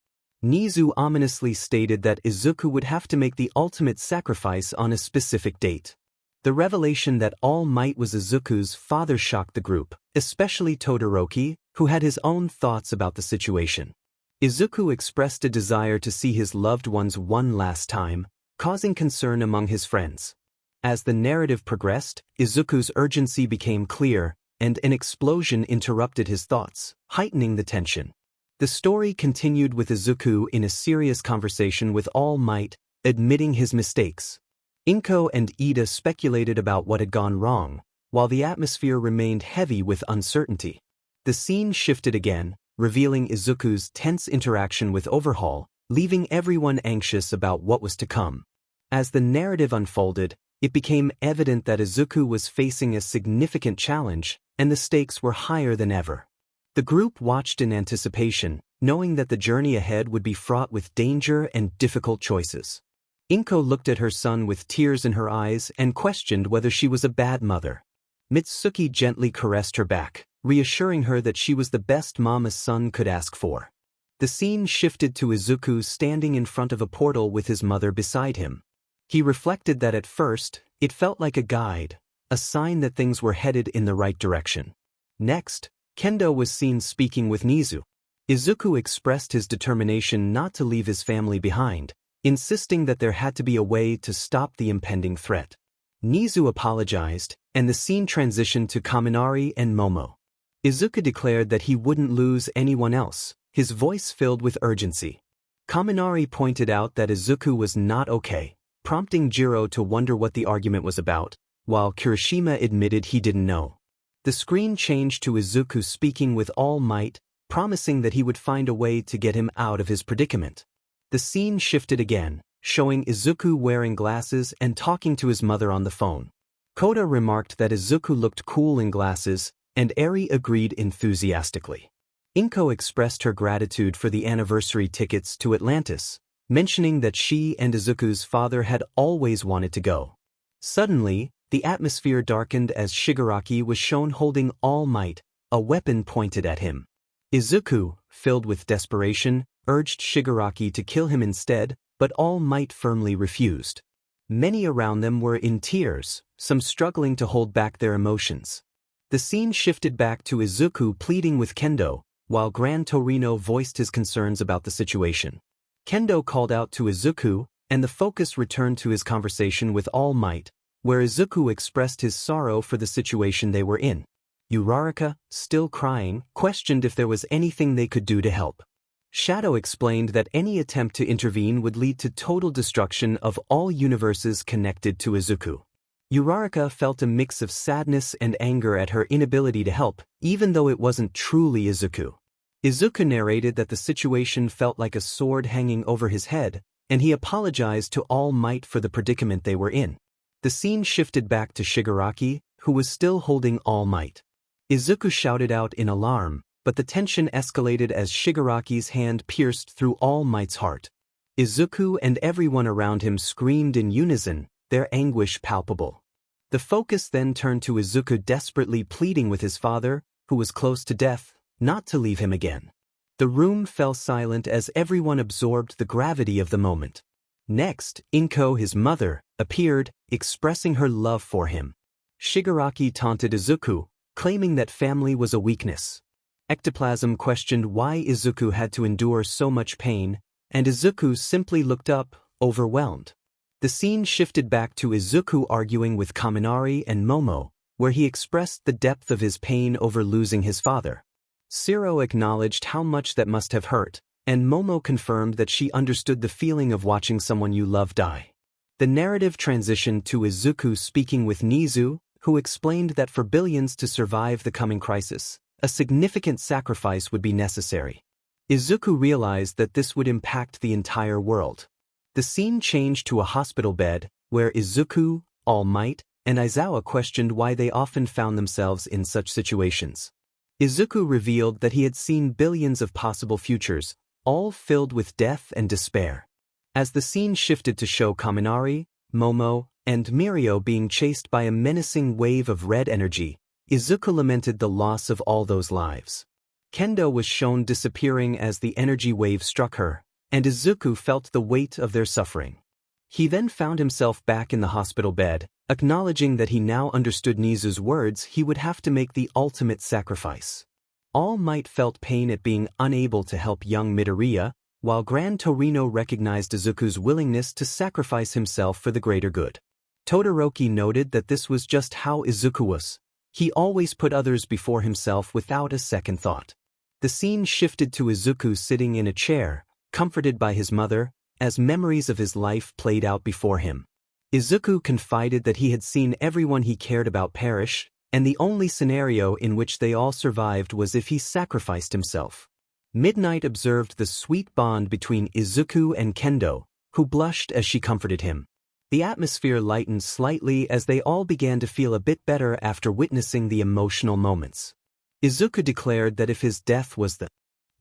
Nizu ominously stated that Izuku would have to make the ultimate sacrifice on a specific date. The revelation that All Might was Izuku's father shocked the group, especially Todoroki, who had his own thoughts about the situation. Izuku expressed a desire to see his loved ones one last time, causing concern among his friends. As the narrative progressed, Izuku's urgency became clear, and an explosion interrupted his thoughts, heightening the tension. The story continued with Izuku in a serious conversation with All Might, admitting his mistakes. Inko and Ida speculated about what had gone wrong, while the atmosphere remained heavy with uncertainty. The scene shifted again, revealing Izuku's tense interaction with Overhaul, leaving everyone anxious about what was to come. As the narrative unfolded, it became evident that Izuku was facing a significant challenge, and the stakes were higher than ever. The group watched in anticipation, knowing that the journey ahead would be fraught with danger and difficult choices. Inko looked at her son with tears in her eyes and questioned whether she was a bad mother. Mitsuki gently caressed her back, reassuring her that she was the best mom a son could ask for. The scene shifted to Izuku standing in front of a portal with his mother beside him. He reflected that at first, it felt like a guide, a sign that things were headed in the right direction. Next, Kendo was seen speaking with Nizu. Izuku expressed his determination not to leave his family behind, insisting that there had to be a way to stop the impending threat. Nizu apologized, and the scene transitioned to Kaminari and Momo. Izuku declared that he wouldn't lose anyone else, his voice filled with urgency. Kaminari pointed out that Izuku was not okay, prompting Jiro to wonder what the argument was about, while Kirishima admitted he didn't know. The screen changed to Izuku speaking with All Might, promising that he would find a way to get him out of his predicament. The scene shifted again, showing Izuku wearing glasses and talking to his mother on the phone. Kota remarked that Izuku looked cool in glasses, and Eri agreed enthusiastically. Inko expressed her gratitude for the anniversary tickets to Atlantis, mentioning that she and Izuku's father had always wanted to go. Suddenly, the atmosphere darkened as Shigaraki was shown holding All Might, a weapon pointed at him. Izuku, filled with desperation, urged Shigaraki to kill him instead, but All Might firmly refused. Many around them were in tears, some struggling to hold back their emotions. The scene shifted back to Izuku pleading with Kendo, while Gran Torino voiced his concerns about the situation. Kendo called out to Izuku, and the focus returned to his conversation with All Might, where Izuku expressed his sorrow for the situation they were in. Uraraka, still crying, questioned if there was anything they could do to help. Shadow explained that any attempt to intervene would lead to total destruction of all universes connected to Izuku. Uraraka felt a mix of sadness and anger at her inability to help, even though it wasn't truly Izuku. Izuku narrated that the situation felt like a sword hanging over his head, and he apologized to All Might for the predicament they were in. The scene shifted back to Shigaraki, who was still holding All Might. Izuku shouted out in alarm, but the tension escalated as Shigaraki's hand pierced through All Might's heart. Izuku and everyone around him screamed in unison, their anguish palpable. The focus then turned to Izuku desperately pleading with his father, who was close to death, not to leave him again. The room fell silent as everyone absorbed the gravity of the moment. Next, Inko, his mother, appeared, expressing her love for him. Shigaraki taunted Izuku, claiming that family was a weakness. Ectoplasm questioned why Izuku had to endure so much pain, and Izuku simply looked up, overwhelmed. The scene shifted back to Izuku arguing with Kaminari and Momo, where he expressed the depth of his pain over losing his father. Shiro acknowledged how much that must have hurt, and Momo confirmed that she understood the feeling of watching someone you love die. The narrative transitioned to Izuku speaking with Nizu, who explained that for billions to survive the coming crisis, a significant sacrifice would be necessary. Izuku realized that this would impact the entire world. The scene changed to a hospital bed, where Izuku, All Might, and Aizawa questioned why they often found themselves in such situations. Izuku revealed that he had seen billions of possible futures, all filled with death and despair. As the scene shifted to show Kaminari, Momo, and Mirio being chased by a menacing wave of red energy, Izuku lamented the loss of all those lives. Kendo was shown disappearing as the energy wave struck her, and Izuku felt the weight of their suffering. He then found himself back in the hospital bed, acknowledging that he now understood Nizu's words. He would have to make the ultimate sacrifice. All Might felt pain at being unable to help young Midoriya, while Gran Torino recognized Izuku's willingness to sacrifice himself for the greater good. Todoroki noted that this was just how Izuku was. He always put others before himself without a second thought. The scene shifted to Izuku sitting in a chair, comforted by his mother, as memories of his life played out before him. Izuku confided that he had seen everyone he cared about perish, and the only scenario in which they all survived was if he sacrificed himself. Midnight observed the sweet bond between Izuku and Kendo, who blushed as she comforted him. The atmosphere lightened slightly as they all began to feel a bit better after witnessing the emotional moments. Izuku declared that if his death was the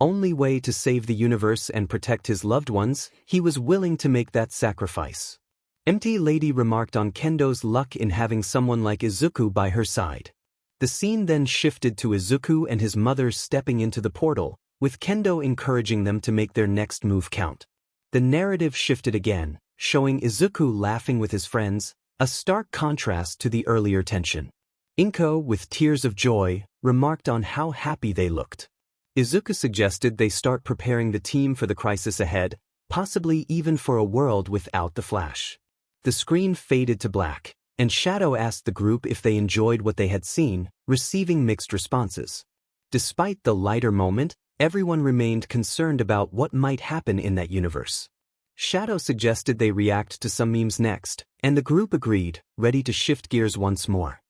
only way to save the universe and protect his loved ones, he was willing to make that sacrifice. Empty Lady remarked on Kendo's luck in having someone like Izuku by her side. The scene then shifted to Izuku and his mother stepping into the portal, with Kendo encouraging them to make their next move count. The narrative shifted again, showing Izuku laughing with his friends, a stark contrast to the earlier tension. Inko, with tears of joy, remarked on how happy they looked. Izuku suggested they start preparing the team for the crisis ahead, possibly even for a world without the Flash. The screen faded to black, and Shadow asked the group if they enjoyed what they had seen, receiving mixed responses. Despite the lighter moment, everyone remained concerned about what might happen in that universe. Shadow suggested they react to some memes next, and the group agreed, ready to shift gears once more.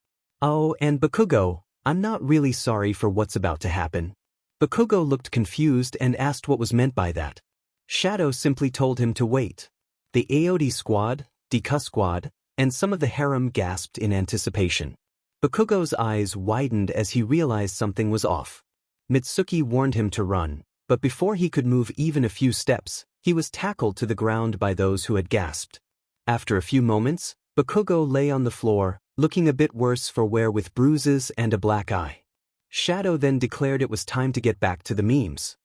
Oh, and Bakugo, I'm not really sorry for what's about to happen. Bakugo looked confused and asked what was meant by that. Shadow simply told him to wait. The Aodi squad, Deku squad, and some of the harem gasped in anticipation. Bakugo's eyes widened as he realized something was off. Mitsuki warned him to run, but before he could move even a few steps, he was tackled to the ground by those who had gasped. After a few moments, Bakugo lay on the floor, looking a bit worse for wear with bruises and a black eye. Shadow then declared it was time to get back to the memes.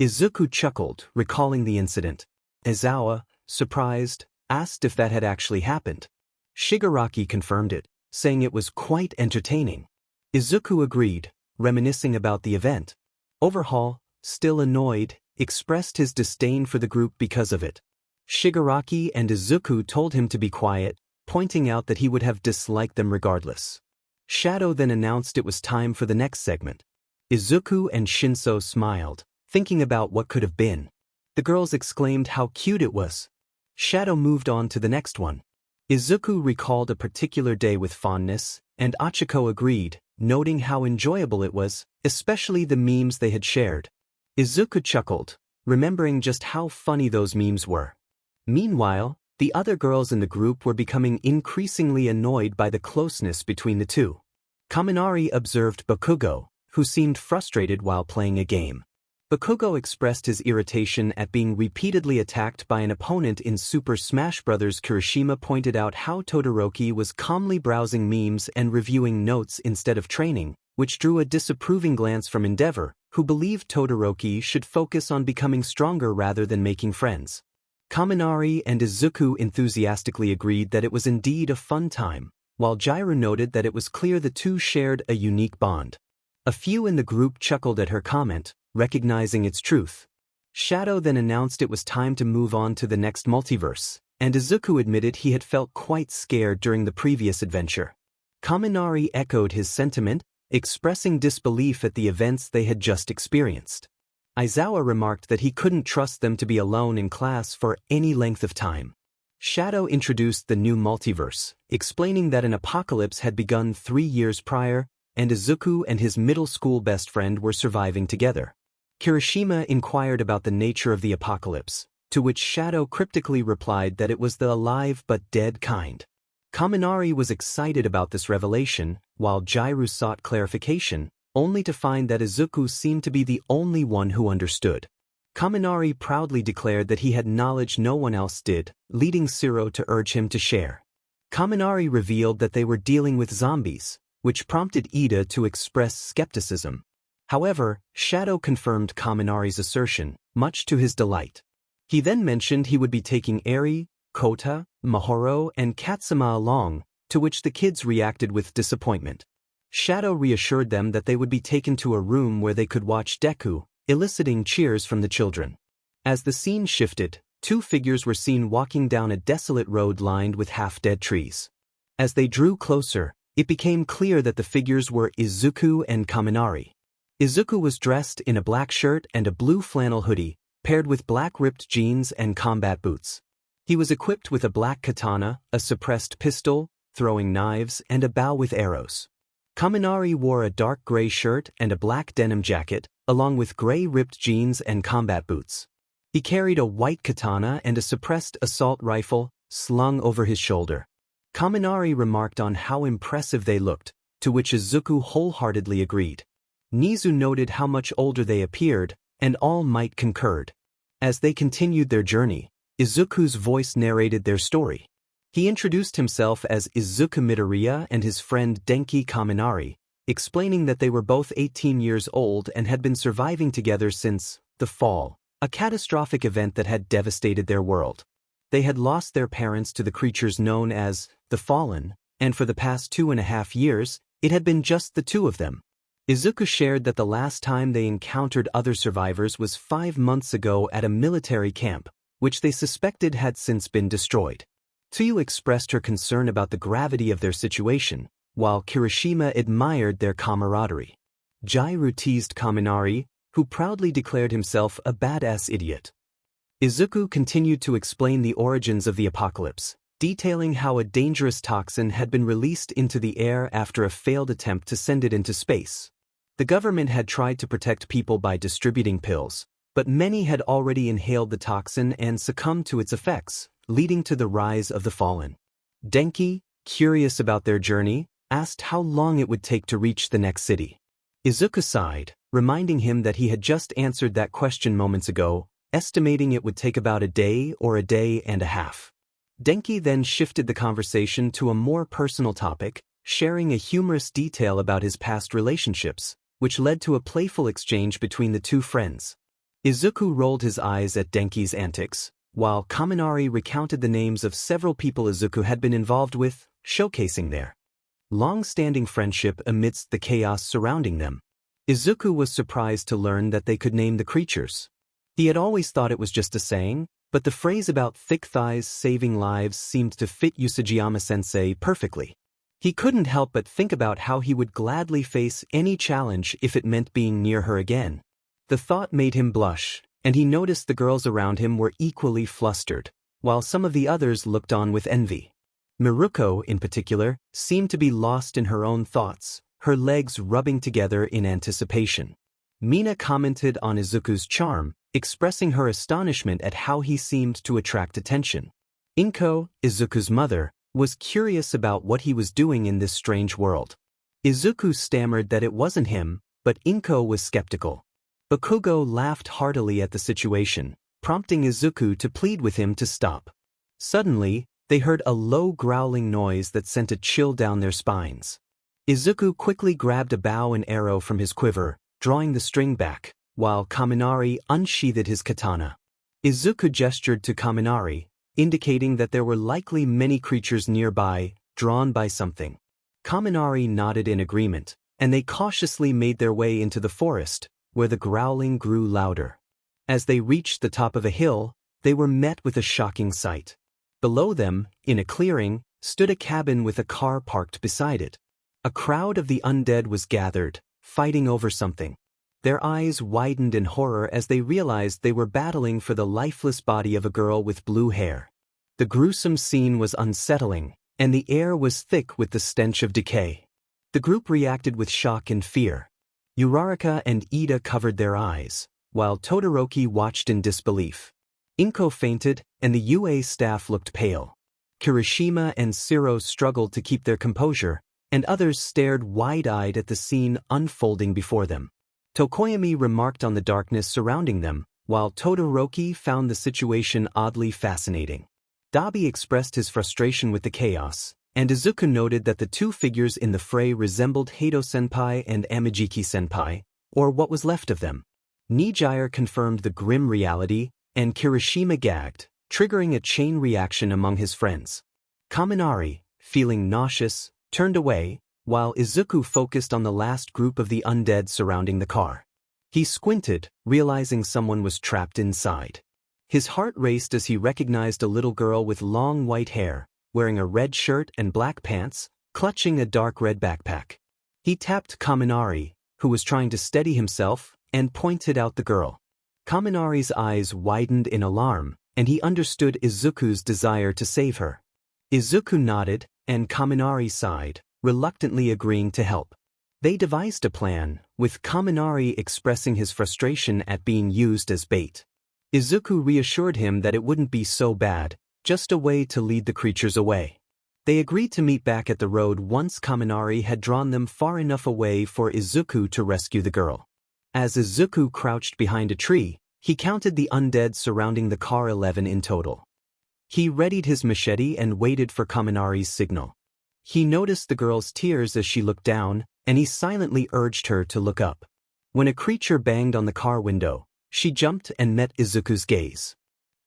Izuku chuckled, recalling the incident. Aizawa, surprised, asked if that had actually happened. Shigaraki confirmed it, saying it was quite entertaining. Izuku agreed, reminiscing about the event. Overhaul, still annoyed, expressed his disdain for the group because of it. Shigaraki and Izuku told him to be quiet, pointing out that he would have disliked them regardless. Shadow then announced it was time for the next segment. Izuku and Shinso smiled, thinking about what could have been. The girls exclaimed how cute it was. Shadow moved on to the next one. Izuku recalled a particular day with fondness, and Achiko agreed, noting how enjoyable it was, especially the memes they had shared. Izuku chuckled, remembering just how funny those memes were. Meanwhile, the other girls in the group were becoming increasingly annoyed by the closeness between the two. Kaminari observed Bakugo, who seemed frustrated while playing a game. Bakugo expressed his irritation at being repeatedly attacked by an opponent in Super Smash Bros. Kirishima pointed out how Todoroki was calmly browsing memes and reviewing notes instead of training, which drew a disapproving glance from Endeavor, who believed Todoroki should focus on becoming stronger rather than making friends. Kaminari and Izuku enthusiastically agreed that it was indeed a fun time, while Jiru noted that it was clear the two shared a unique bond. A few in the group chuckled at her comment, recognizing its truth. Shadow then announced it was time to move on to the next multiverse, and Izuku admitted he had felt quite scared during the previous adventure. Kaminari echoed his sentiment, expressing disbelief at the events they had just experienced. Aizawa remarked that he couldn't trust them to be alone in class for any length of time. Shadow introduced the new multiverse, explaining that an apocalypse had begun 3 years prior, and Izuku and his middle school best friend were surviving together. Kirishima inquired about the nature of the apocalypse, to which Shadow cryptically replied that it was the alive but dead kind. Kaminari was excited about this revelation, while Jiru sought clarification, only to find that Izuku seemed to be the only one who understood. Kaminari proudly declared that he had knowledge no one else did, leading Siro to urge him to share. Kaminari revealed that they were dealing with zombies, which prompted Ida to express skepticism. However, Shadow confirmed Kaminari's assertion, much to his delight. He then mentioned he would be taking Eri, Kota, Mahoro, and Katsuma along, to which the kids reacted with disappointment. Shadow reassured them that they would be taken to a room where they could watch Deku, eliciting cheers from the children. As the scene shifted, two figures were seen walking down a desolate road lined with half-dead trees. As they drew closer, it became clear that the figures were Izuku and Kaminari. Izuku was dressed in a black shirt and a blue flannel hoodie, paired with black ripped jeans and combat boots. He was equipped with a black katana, a suppressed pistol, throwing knives, and a bow with arrows. Kaminari wore a dark gray shirt and a black denim jacket, along with gray ripped jeans and combat boots. He carried a white katana and a suppressed assault rifle, slung over his shoulder. Kaminari remarked on how impressive they looked, to which Izuku wholeheartedly agreed. Nizu noted how much older they appeared, and All Might concurred. As they continued their journey, Izuku's voice narrated their story. He introduced himself as Izuku Midoriya and his friend Denki Kaminari, explaining that they were both 18 years old and had been surviving together since the fall, a catastrophic event that had devastated their world. They had lost their parents to the creatures known as the Fallen, and for the past 2.5 years, it had been just the two of them. Izuku shared that the last time they encountered other survivors was 5 months ago at a military camp, which they suspected had since been destroyed. Tsuyu expressed her concern about the gravity of their situation, while Kirishima admired their camaraderie. Jairu teased Kaminari, who proudly declared himself a badass idiot. Izuku continued to explain the origins of the apocalypse, detailing how a dangerous toxin had been released into the air after a failed attempt to send it into space. The government had tried to protect people by distributing pills, but many had already inhaled the toxin and succumbed to its effects, leading to the rise of the Fallen. Denki, curious about their journey, asked how long it would take to reach the next city. Izuku sighed, reminding him that he had just answered that question moments ago, estimating it would take about a day or a day and a half. Denki then shifted the conversation to a more personal topic, sharing a humorous detail about his past relationships, which led to a playful exchange between the two friends. Izuku rolled his eyes at Denki's antics, while Kaminari recounted the names of several people Izuku had been involved with, showcasing their long-standing friendship amidst the chaos surrounding them. Izuku was surprised to learn that they could name the creatures. He had always thought it was just a saying, but the phrase about thick thighs saving lives seemed to fit Usajiyama-sensei perfectly. He couldn't help but think about how he would gladly face any challenge if it meant being near her again. The thought made him blush, and he noticed the girls around him were equally flustered, while some of the others looked on with envy. Miruko, in particular, seemed to be lost in her own thoughts, her legs rubbing together in anticipation. Mina commented on Izuku's charm, expressing her astonishment at how he seemed to attract attention. Inko, Izuku's mother, was curious about what he was doing in this strange world. Izuku stammered that it wasn't him, but Inko was skeptical. Bakugo laughed heartily at the situation, prompting Izuku to plead with him to stop. Suddenly, they heard a low growling noise that sent a chill down their spines. Izuku quickly grabbed a bow and arrow from his quiver, drawing the string back, while Kaminari unsheathed his katana. Izuku gestured to Kaminari, indicating that there were likely many creatures nearby, drawn by something. Kaminari nodded in agreement, and they cautiously made their way into the forest, where the growling grew louder. As they reached the top of a hill, they were met with a shocking sight. Below them, in a clearing, stood a cabin with a car parked beside it. A crowd of the undead was gathered, fighting over something. Their eyes widened in horror as they realized they were battling for the lifeless body of a girl with blue hair. The gruesome scene was unsettling, and the air was thick with the stench of decay. The group reacted with shock and fear. Uraraka and Ida covered their eyes, while Todoroki watched in disbelief. Inko fainted, and the UA staff looked pale. Kirishima and Siro struggled to keep their composure, and others stared wide-eyed at the scene unfolding before them. Tokoyami remarked on the darkness surrounding them, while Todoroki found the situation oddly fascinating. Dabi expressed his frustration with the chaos, and Izuku noted that the two figures in the fray resembled Hato-senpai and Amijiki-senpai, or what was left of them. Nijire confirmed the grim reality, and Kirishima gagged, triggering a chain reaction among his friends. Kaminari, feeling nauseous, turned away, while Izuku focused on the last group of the undead surrounding the car. He squinted, realizing someone was trapped inside. His heart raced as he recognized a little girl with long white hair, wearing a red shirt and black pants, clutching a dark red backpack. He tapped Kaminari, who was trying to steady himself, and pointed out the girl. Kaminari's eyes widened in alarm, and he understood Izuku's desire to save her. Izuku nodded, and Kaminari sighed, reluctantly agreeing to help. They devised a plan, with Kaminari expressing his frustration at being used as bait. Izuku reassured him that it wouldn't be so bad, just a way to lead the creatures away. They agreed to meet back at the road once Kaminari had drawn them far enough away for Izuku to rescue the girl. As Izuku crouched behind a tree, he counted the undead surrounding the car 11 in total. He readied his machete and waited for Kaminari's signal. He noticed the girl's tears as she looked down, and he silently urged her to look up. When a creature banged on the car window, she jumped and met Izuku's gaze.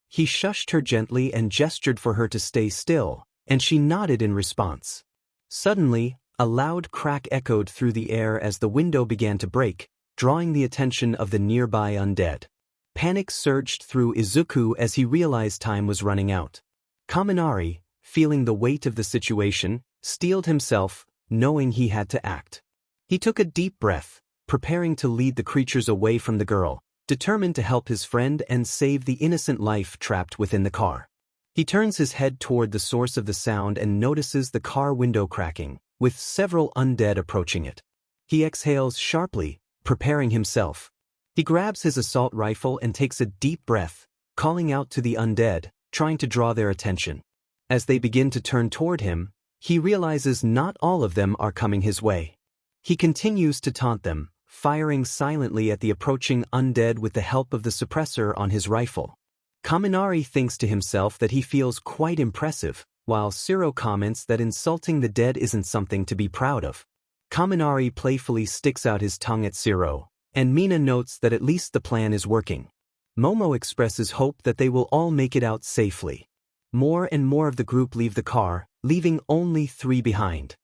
He shushed her gently and gestured for her to stay still, and she nodded in response. Suddenly, a loud crack echoed through the air as the window began to break, drawing the attention of the nearby undead. Panic surged through Izuku as he realized time was running out. Kaminari, feeling the weight of the situation, steeled himself, knowing he had to act. He took a deep breath, preparing to lead the creatures away from the girl, determined to help his friend and save the innocent life trapped within the car. He turns his head toward the source of the sound and notices the car window cracking, with several undead approaching it. He exhales sharply, preparing himself. He grabs his assault rifle and takes a deep breath, calling out to the undead, trying to draw their attention. As they begin to turn toward him, he realizes not all of them are coming his way. He continues to taunt them, firing silently at the approaching undead with the help of the suppressor on his rifle. Kaminari thinks to himself that he feels quite impressive, while Shiro comments that insulting the dead isn't something to be proud of. Kaminari playfully sticks out his tongue at Shiro, and Mina notes that at least the plan is working. Momo expresses hope that they will all make it out safely. More and more of the group leave the car, leaving only 3 behind.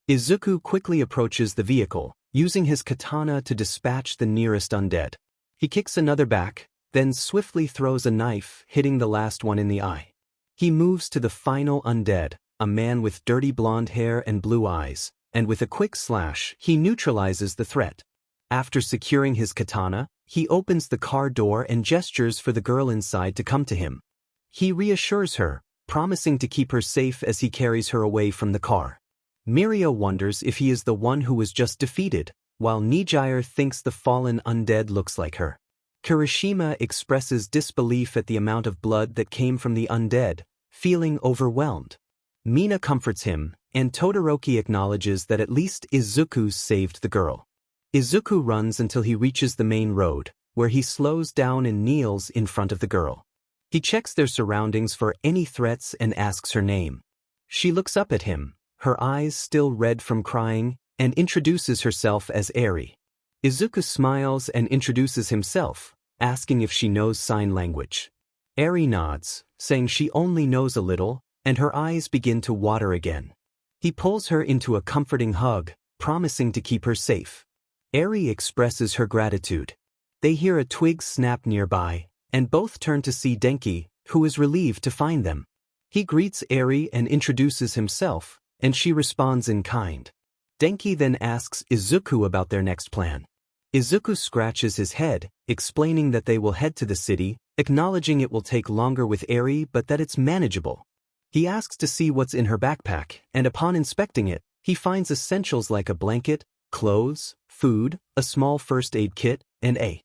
Izuku quickly approaches the vehicle, using his katana to dispatch the nearest undead. He kicks another back, then swiftly throws a knife, hitting the last one in the eye. He moves to the final undead, a man with dirty blonde hair and blue eyes, and with a quick slash, he neutralizes the threat. After securing his katana, he opens the car door and gestures for the girl inside to come to him. He reassures her, promising to keep her safe as he carries her away from the car. Mirio wonders if he is the one who was just defeated, while Nijire thinks the fallen undead looks like her. Kirishima expresses disbelief at the amount of blood that came from the undead, feeling overwhelmed. Mina comforts him, and Todoroki acknowledges that at least Izuku saved the girl. Izuku runs until he reaches the main road, where he slows down and kneels in front of the girl. He checks their surroundings for any threats and asks her name. She looks up at him, her eyes still red from crying, and introduces herself as Eri. Izuku smiles and introduces himself, asking if she knows sign language. Eri nods, saying she only knows a little, and her eyes begin to water again. He pulls her into a comforting hug, promising to keep her safe. Eri expresses her gratitude. They hear a twig snap nearby, and both turn to see Denki, who is relieved to find them. He greets Eri and introduces himself, and she responds in kind. Denki then asks Izuku about their next plan. Izuku scratches his head, explaining that they will head to the city, acknowledging it will take longer with Eri but that it's manageable. He asks to see what's in her backpack, and upon inspecting it, he finds essentials like a blanket, clothes, food, a small first aid kit, and a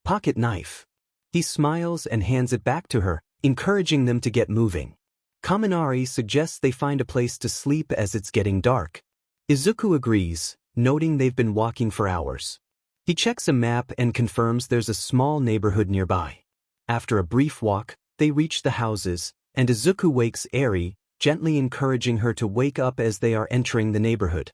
pocket knife. He smiles and hands it back to her, encouraging them to get moving. Kaminari suggests they find a place to sleep as it's getting dark. Izuku agrees, noting they've been walking for hours. He checks a map and confirms there's a small neighborhood nearby. After a brief walk, they reach the houses, and Izuku wakes Eri, gently encouraging her to wake up as they are entering the neighborhood.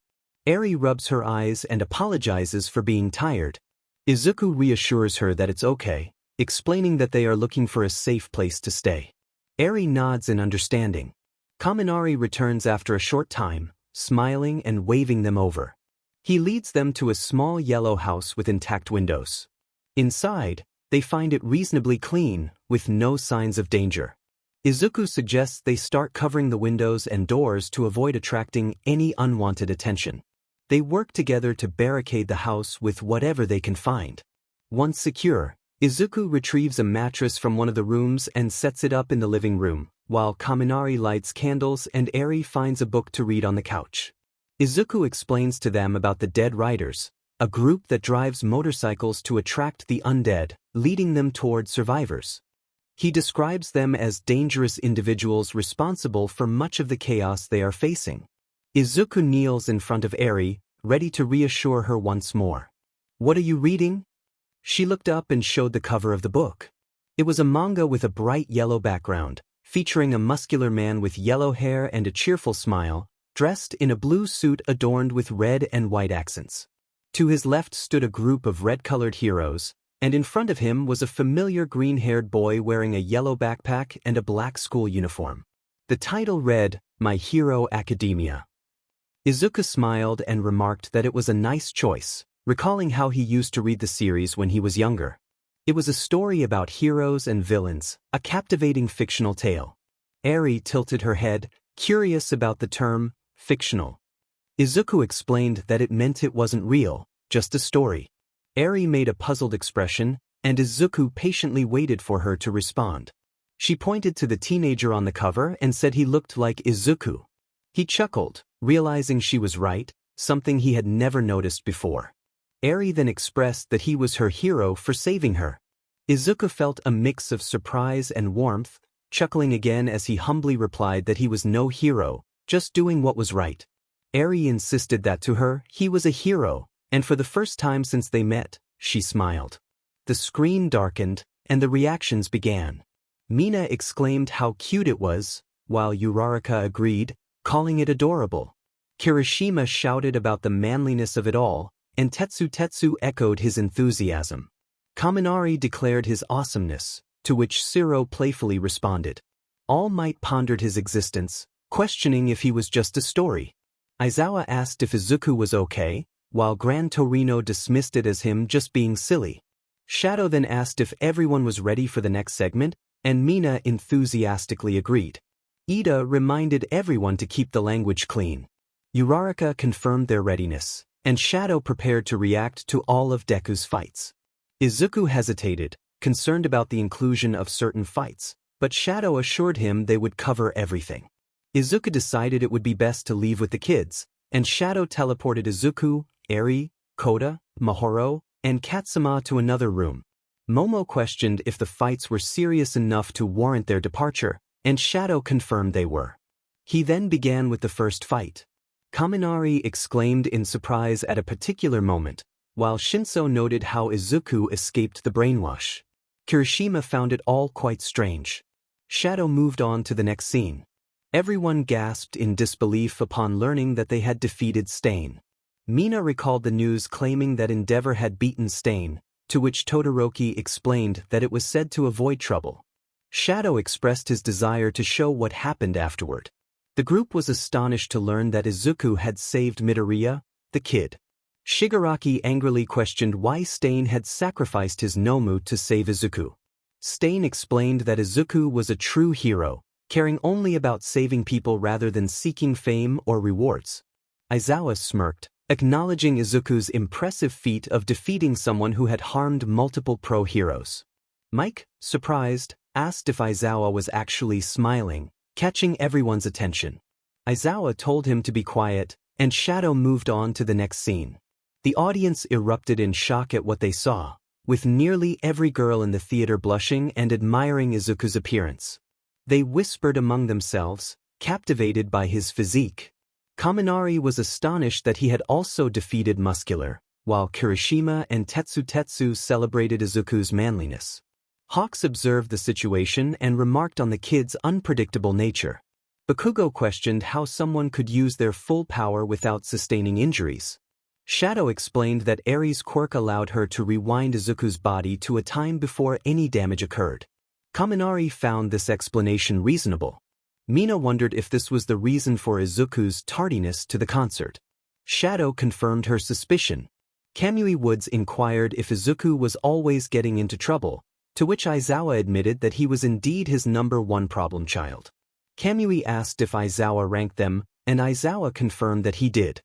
Eri rubs her eyes and apologizes for being tired. Izuku reassures her that it's okay, explaining that they are looking for a safe place to stay. Eri nods in understanding. Kaminari returns after a short time, smiling and waving them over. He leads them to a small yellow house with intact windows. Inside, they find it reasonably clean, with no signs of danger. Izuku suggests they start covering the windows and doors to avoid attracting any unwanted attention. They work together to barricade the house with whatever they can find. Once secure, Izuku retrieves a mattress from one of the rooms and sets it up in the living room, while Kaminari lights candles and Eri finds a book to read on the couch. Izuku explains to them about the Dead Riders, a group that drives motorcycles to attract the undead, leading them toward survivors. He describes them as dangerous individuals responsible for much of the chaos they are facing. Izuku kneels in front of Eri, ready to reassure her once more. "What are you reading?" She looked up and showed the cover of the book. It was a manga with a bright yellow background, featuring a muscular man with yellow hair and a cheerful smile, dressed in a blue suit adorned with red and white accents. To his left stood a group of red-colored heroes, and in front of him was a familiar green-haired boy wearing a yellow backpack and a black school uniform. The title read, My Hero Academia. Izuku smiled and remarked that it was a nice choice, recalling how he used to read the series when he was younger. It was a story about heroes and villains, a captivating fictional tale. Eri tilted her head, curious about the term, fictional. Izuku explained that it meant it wasn't real, just a story. Eri made a puzzled expression, and Izuku patiently waited for her to respond. She pointed to the teenager on the cover and said he looked like Izuku. He chuckled, realizing she was right, something he had never noticed before. Eri then expressed that he was her hero for saving her. Izuku felt a mix of surprise and warmth, chuckling again as he humbly replied that he was no hero, just doing what was right. Eri insisted that to her, he was a hero, and for the first time since they met, she smiled. The screen darkened, and the reactions began. Mina exclaimed how cute it was, while Uraraka agreed, calling it adorable. Kirishima shouted about the manliness of it all, and Tetsu echoed his enthusiasm. Kaminari declared his awesomeness, to which Shiro playfully responded. All Might pondered his existence, questioning if he was just a story. Aizawa asked if Izuku was okay, while Gran Torino dismissed it as him just being silly. Shadow then asked if everyone was ready for the next segment, and Mina enthusiastically agreed. Ida reminded everyone to keep the language clean. Uraraka confirmed their readiness, and Shadow prepared to react to all of Deku's fights. Izuku hesitated, concerned about the inclusion of certain fights, but Shadow assured him they would cover everything. Izuku decided it would be best to leave with the kids, and Shadow teleported Izuku, Eri, Kota, Mahoro, and Katsuma to another room. Momo questioned if the fights were serious enough to warrant their departure, and Shadow confirmed they were. He then began with the first fight. Kaminari exclaimed in surprise at a particular moment, while Shinso noted how Izuku escaped the brainwash. Kirishima found it all quite strange. Shadow moved on to the next scene. Everyone gasped in disbelief upon learning that they had defeated Stain. Mina recalled the news claiming that Endeavor had beaten Stain, to which Todoroki explained that it was said to avoid trouble. Shadow expressed his desire to show what happened afterward. The group was astonished to learn that Izuku had saved Midoriya, the kid. Shigaraki angrily questioned why Stain had sacrificed his Nomu to save Izuku. Stain explained that Izuku was a true hero, caring only about saving people rather than seeking fame or rewards. Aizawa smirked, acknowledging Izuku's impressive feat of defeating someone who had harmed multiple pro-heroes. Mike, surprised, asked if Aizawa was actually smiling, catching everyone's attention. Aizawa told him to be quiet, and Shadow moved on to the next scene. The audience erupted in shock at what they saw, with nearly every girl in the theater blushing and admiring Izuku's appearance. They whispered among themselves, captivated by his physique. Kaminari was astonished that he had also defeated Muscular, while Kirishima and Tetsu celebrated Izuku's manliness. Hawks observed the situation and remarked on the kid's unpredictable nature. Bakugo questioned how someone could use their full power without sustaining injuries. Shadow explained that Eri's quirk allowed her to rewind Izuku's body to a time before any damage occurred. Kaminari found this explanation reasonable. Mina wondered if this was the reason for Izuku's tardiness to the concert. Shadow confirmed her suspicion. Kamui Woods inquired if Izuku was always getting into trouble, to which Aizawa admitted that he was indeed his #1 problem child. Kamui asked if Aizawa ranked them, and Aizawa confirmed that he did.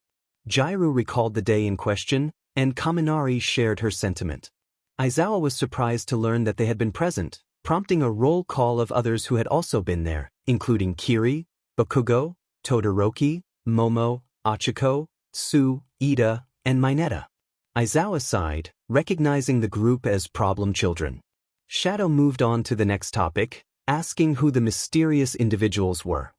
Jairu recalled the day in question, and Kaminari shared her sentiment. Aizawa was surprised to learn that they had been present, prompting a roll call of others who had also been there, including Kiri, Bakugo, Todoroki, Momo, Achiko, Tsu, Ida, and Mineta. Aizawa sighed, recognizing the group as problem children. Shadow moved on to the next topic, asking who the mysterious individuals were.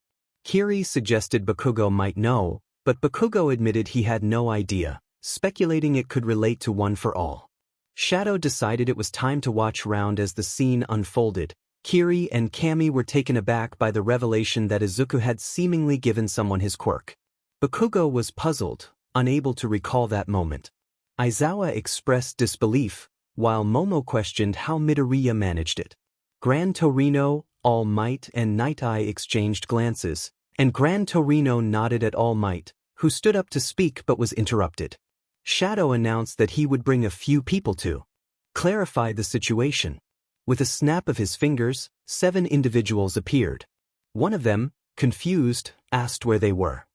Kiri suggested Bakugo might know, but Bakugo admitted he had no idea, speculating it could relate to One for All. Shadow decided it was time to watch round as the scene unfolded. Kiri and Kami were taken aback by the revelation that Izuku had seemingly given someone his quirk. Bakugo was puzzled, unable to recall that moment. Aizawa expressed disbelief, while Momo questioned how Midoriya managed it. Gran Torino, All Might, and Night Eye exchanged glances, and Gran Torino nodded at All Might, who stood up to speak but was interrupted. Shadow announced that he would bring a few people to clarify the situation. With a snap of his fingers, 7 individuals appeared. One of them, confused, asked where they were.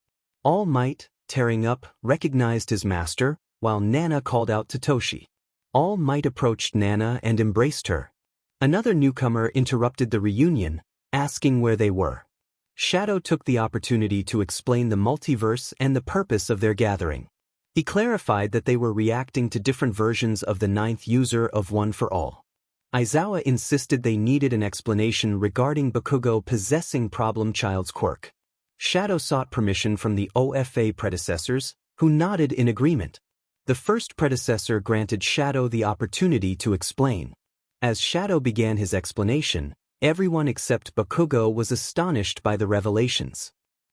All Might, tearing up, recognized his master, while Nana called out to Toshi. All Might approached Nana and embraced her. Another newcomer interrupted the reunion, asking where they were. Shadow took the opportunity to explain the multiverse and the purpose of their gathering. He clarified that they were reacting to different versions of the 9th user of One for All. Aizawa insisted they needed an explanation regarding Bakugo possessing Problem Child's quirk. Shadow sought permission from the OFA predecessors, who nodded in agreement. The first predecessor granted Shadow the opportunity to explain. As Shadow began his explanation, everyone except Bakugo was astonished by the revelations.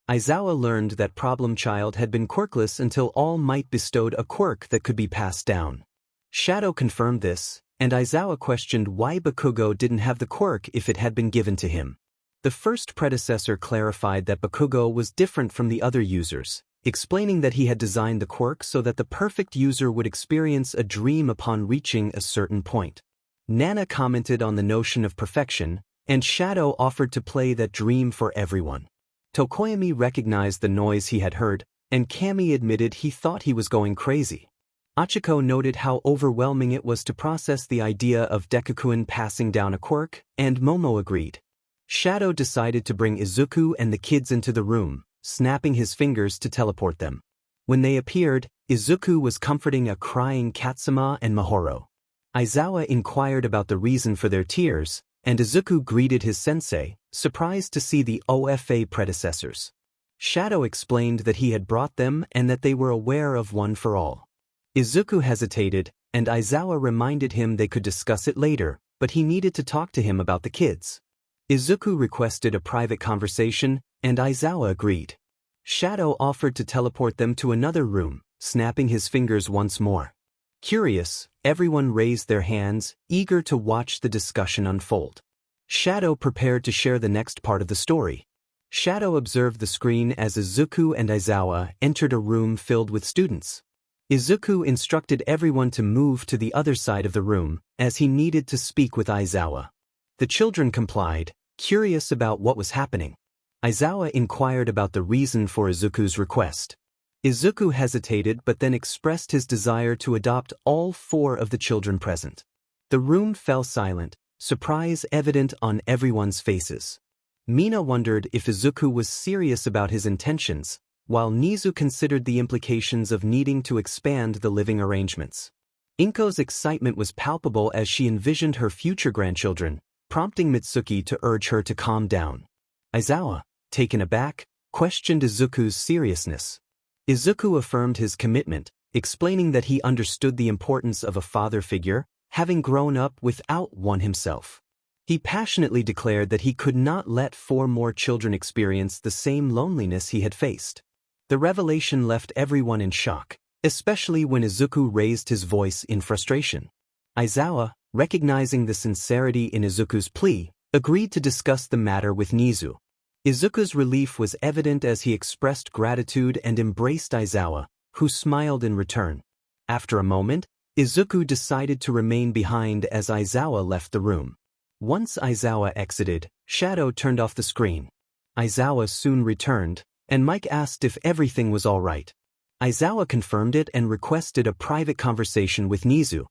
Aizawa learned that Problem Child had been quirkless until All Might bestowed a quirk that could be passed down. Shadow confirmed this, and Aizawa questioned why Bakugo didn't have the quirk if it had been given to him. The first predecessor clarified that Bakugo was different from the other users, explaining that he had designed the quirk so that the perfect user would experience a dream upon reaching a certain point. Nana commented on the notion of perfection, and Shadow offered to play that dream for everyone. Tokoyami recognized the noise he had heard, and Kami admitted he thought he was going crazy. Achiko noted how overwhelming it was to process the idea of Deku-kun passing down a quirk, and Momo agreed. Shadow decided to bring Izuku and the kids into the room, snapping his fingers to teleport them. When they appeared, Izuku was comforting a crying Katsuma and Mahoro. Aizawa inquired about the reason for their tears, and Izuku greeted his sensei, surprised to see the OFA predecessors. Shadow explained that he had brought them and that they were aware of One for All. Izuku hesitated, and Aizawa reminded him they could discuss it later, but he needed to talk to him about the kids. Izuku requested a private conversation, and Aizawa agreed. Shadow offered to teleport them to another room, snapping his fingers once more. Curious, everyone raised their hands, eager to watch the discussion unfold. Shadow prepared to share the next part of the story. Shadow observed the screen as Izuku and Aizawa entered a room filled with students. Izuku instructed everyone to move to the other side of the room, as he needed to speak with Aizawa. The children complied, curious about what was happening. Aizawa inquired about the reason for Izuku's request. Izuku hesitated but then expressed his desire to adopt all 4 of the children present. The room fell silent, surprise evident on everyone's faces. Mina wondered if Izuku was serious about his intentions, while Nizu considered the implications of needing to expand the living arrangements. Inko's excitement was palpable as she envisioned her future grandchildren, prompting Mitsuki to urge her to calm down. Aizawa, taken aback, questioned Izuku's seriousness. Izuku affirmed his commitment, explaining that he understood the importance of a father figure, having grown up without one himself. He passionately declared that he could not let 4 more children experience the same loneliness he had faced. The revelation left everyone in shock, especially when Izuku raised his voice in frustration. Aizawa, recognizing the sincerity in Izuku's plea, agreed to discuss the matter with Nizu. Izuku's relief was evident as he expressed gratitude and embraced Aizawa, who smiled in return. After a moment, Izuku decided to remain behind as Aizawa left the room. Once Aizawa exited, Shadow turned off the screen. Aizawa soon returned, and Mike asked if everything was all right. Aizawa confirmed it and requested a private conversation with Nizu.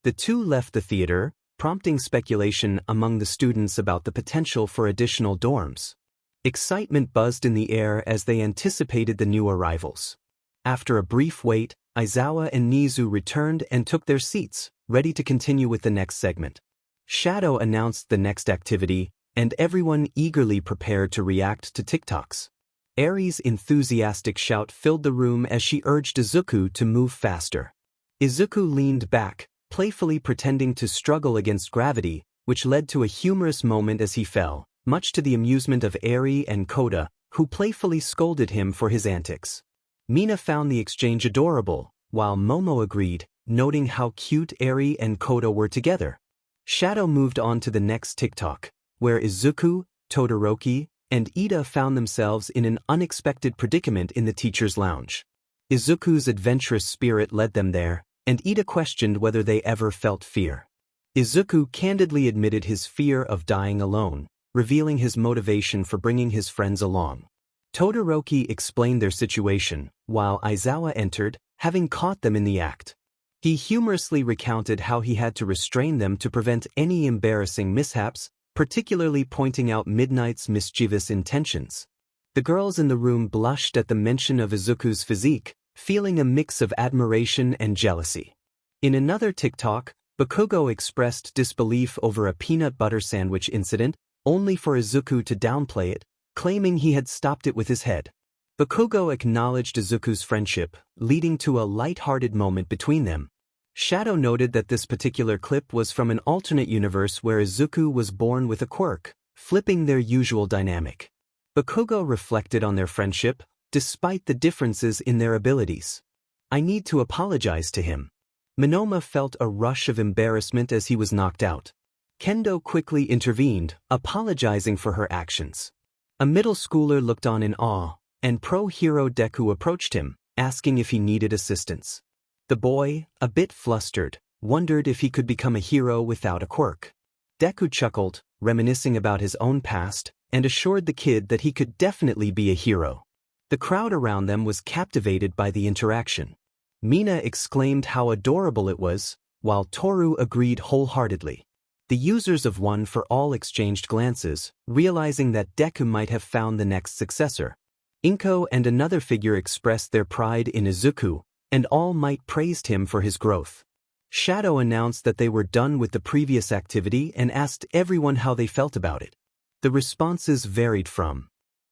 The two left the theater, prompting speculation among the students about the potential for additional dorms. Excitement buzzed in the air as they anticipated the new arrivals. After a brief wait, Aizawa and Nizu returned and took their seats, ready to continue with the next segment. Shadow announced the next activity, and everyone eagerly prepared to react to TikToks. Eri's enthusiastic shout filled the room as she urged Izuku to move faster. Izuku leaned back, playfully pretending to struggle against gravity, which led to a humorous moment as he fell, much to the amusement of Eri and Kota, who playfully scolded him for his antics. Mina found the exchange adorable, while Momo agreed, noting how cute Eri and Kota were together. Shadow moved on to the next TikTok, where Izuku, Todoroki, and Ida found themselves in an unexpected predicament in the teacher's lounge. Izuku's adventurous spirit led them there, and Ida questioned whether they ever felt fear. Izuku candidly admitted his fear of dying alone, revealing his motivation for bringing his friends along. Todoroki explained their situation, while Aizawa entered, having caught them in the act. He humorously recounted how he had to restrain them to prevent any embarrassing mishaps, particularly pointing out Midnight's mischievous intentions. The girls in the room blushed at the mention of Izuku's physique, feeling a mix of admiration and jealousy. In another TikTok, Bakugo expressed disbelief over a peanut butter sandwich incident, only for Izuku to downplay it, claiming he had stopped it with his head. Bakugo acknowledged Izuku's friendship, leading to a light-hearted moment between them. Shadow noted that this particular clip was from an alternate universe where Izuku was born with a quirk, flipping their usual dynamic. Bakugo reflected on their friendship, despite the differences in their abilities. "I need to apologize to him." Monoma felt a rush of embarrassment as he was knocked out. Kendo quickly intervened, apologizing for her actions. A middle schooler looked on in awe, and pro-hero Deku approached him, asking if he needed assistance. The boy, a bit flustered, wondered if he could become a hero without a quirk. Deku chuckled, reminiscing about his own past, and assured the kid that he could definitely be a hero. The crowd around them was captivated by the interaction. Mina exclaimed how adorable it was, while Toru agreed wholeheartedly. The users of One for All exchanged glances, realizing that Deku might have found the next successor. Inko and another figure expressed their pride in Izuku, and All Might praised him for his growth. Shadow announced that they were done with the previous activity and asked everyone how they felt about it. The responses varied from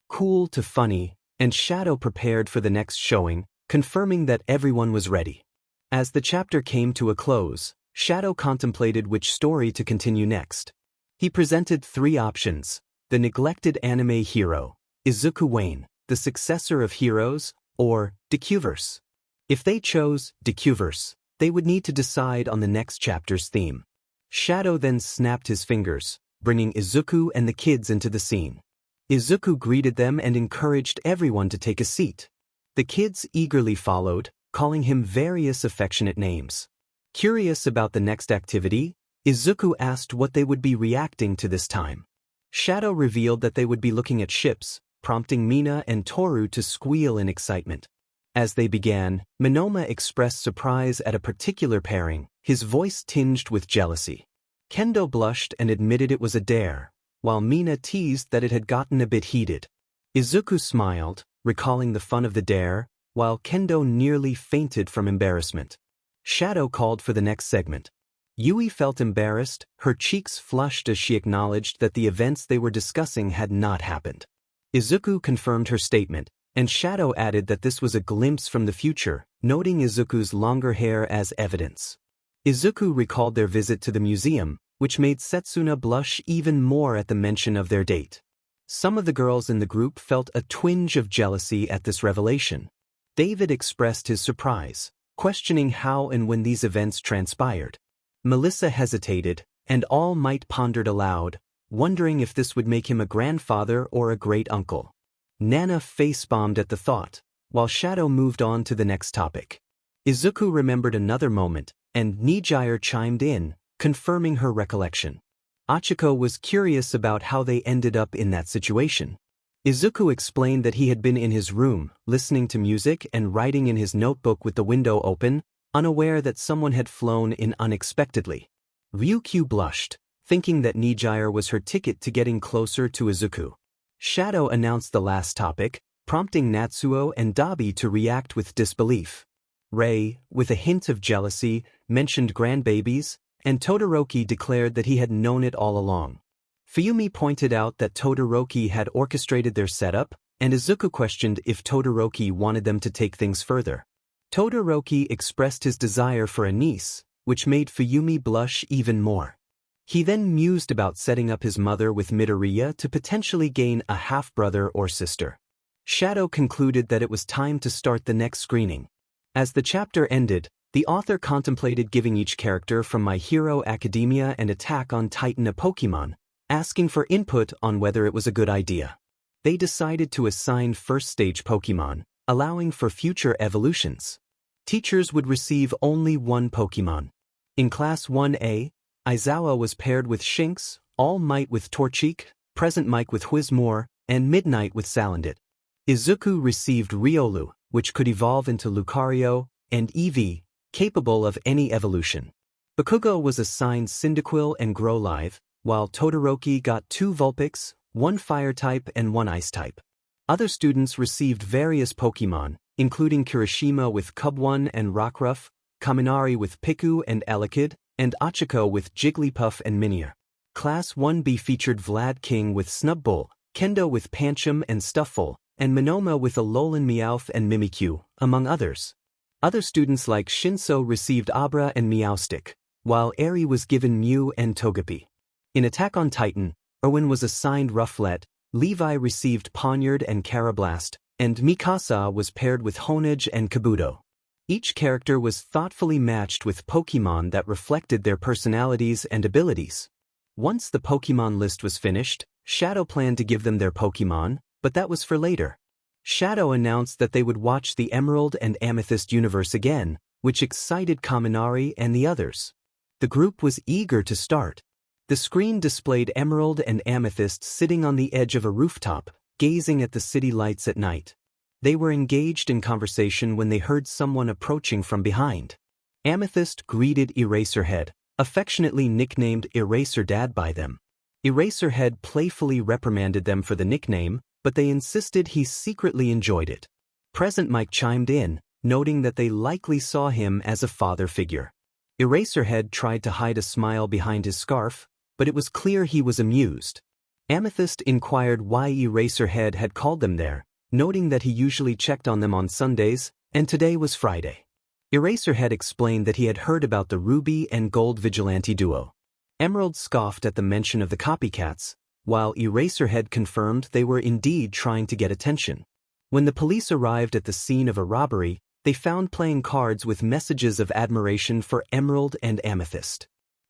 cool to funny, and Shadow prepared for the next showing, confirming that everyone was ready. As the chapter came to a close, Shadow contemplated which story to continue next. He presented 3 options: the neglected anime hero, Izuku Wayne, the successor of heroes, or Dekuverse. If they chose Dekuverse, they would need to decide on the next chapter's theme. Shadow then snapped his fingers, bringing Izuku and the kids into the scene. Izuku greeted them and encouraged everyone to take a seat. The kids eagerly followed, calling him various affectionate names. Curious about the next activity, Izuku asked what they would be reacting to this time. Shadow revealed that they would be looking at ships, prompting Mina and Toru to squeal in excitement. As they began, Monoma expressed surprise at a particular pairing, his voice tinged with jealousy. Kendo blushed and admitted it was a dare, while Mina teased that it had gotten a bit heated. Izuku smiled, recalling the fun of the dare, while Kendo nearly fainted from embarrassment. Shadow called for the next segment. Yui felt embarrassed, her cheeks flushed as she acknowledged that the events they were discussing had not happened. Izuku confirmed her statement, and Shadow added that this was a glimpse from the future, noting Izuku's longer hair as evidence. Izuku recalled their visit to the museum, which made Setsuna blush even more at the mention of their date. Some of the girls in the group felt a twinge of jealousy at this revelation. David expressed his surprise, questioning how and when these events transpired. Melissa hesitated, and All Might pondered aloud, wondering if this would make him a grandfather or a great-uncle. Nana face-bombed at the thought, while Shadow moved on to the next topic. Izuku remembered another moment, and Nijire chimed in, confirming her recollection. Achiko was curious about how they ended up in that situation. Izuku explained that he had been in his room, listening to music and writing in his notebook with the window open, unaware that someone had flown in unexpectedly. Ryukyu blushed, thinking that Nijire was her ticket to getting closer to Izuku. Shadow announced the last topic, prompting Natsuo and Dabi to react with disbelief. Rei, with a hint of jealousy, mentioned grandbabies, and Todoroki declared that he had known it all along. Fuyumi pointed out that Todoroki had orchestrated their setup, and Izuku questioned if Todoroki wanted them to take things further. Todoroki expressed his desire for a niece, which made Fuyumi blush even more. He then mused about setting up his mother with Midoriya to potentially gain a half-brother or sister. Shadow concluded that it was time to start the next screening. As the chapter ended, the author contemplated giving each character from My Hero Academia and Attack on Titan a Pokemon, asking for input on whether it was a good idea. They decided to assign first-stage Pokemon, allowing for future evolutions. Teachers would receive only one Pokemon. In Class 1A, Aizawa was paired with Shinx, All Might with Torchic, Present Mic with Whizmore, and Midnight with Salandit. Izuku received Riolu, which could evolve into Lucario, and Eevee, capable of any evolution. Bakugo was assigned Cyndaquil and Growlithe, while Todoroki got 2 Vulpix, 1 Fire-type and 1 Ice-type. Other students received various Pokemon, including Kirishima with Cubone and Rockruff, Kaminari with Piku and Elekid, and Achiko with Jigglypuff and Minior. Class 1B featured Vlad King with Snubbull, Kendo with Pancham and Stufful, and Monoma with Alolan Meowth and Mimikyu, among others. Other students like Shinso received Abra and Meowstic, while Eri was given Mew and Togepi. In Attack on Titan, Erwin was assigned Rufflet, Levi received Poniard and Carablast, and Mikasa was paired with Honedge and Kabuto. Each character was thoughtfully matched with Pokemon that reflected their personalities and abilities. Once the Pokemon list was finished, Shadow planned to give them their Pokemon, but that was for later. Shadow announced that they would watch the Emerald and Amethyst universe again, which excited Kaminari and the others. The group was eager to start. The screen displayed Emerald and Amethyst sitting on the edge of a rooftop, gazing at the city lights at night. They were engaged in conversation when they heard someone approaching from behind. Amethyst greeted Eraserhead, affectionately nicknamed Eraserdad by them. Eraserhead playfully reprimanded them for the nickname, but they insisted he secretly enjoyed it. Present Mic chimed in, noting that they likely saw him as a father figure. Eraserhead tried to hide a smile behind his scarf, but it was clear he was amused. Amethyst inquired why Eraserhead had called them there, noting that he usually checked on them on Sundays, and today was Friday. Eraserhead explained that he had heard about the Ruby and Gold Vigilante duo. Emerald scoffed at the mention of the copycats, while Eraserhead confirmed they were indeed trying to get attention. When the police arrived at the scene of a robbery, they found playing cards with messages of admiration for Emerald and Amethyst.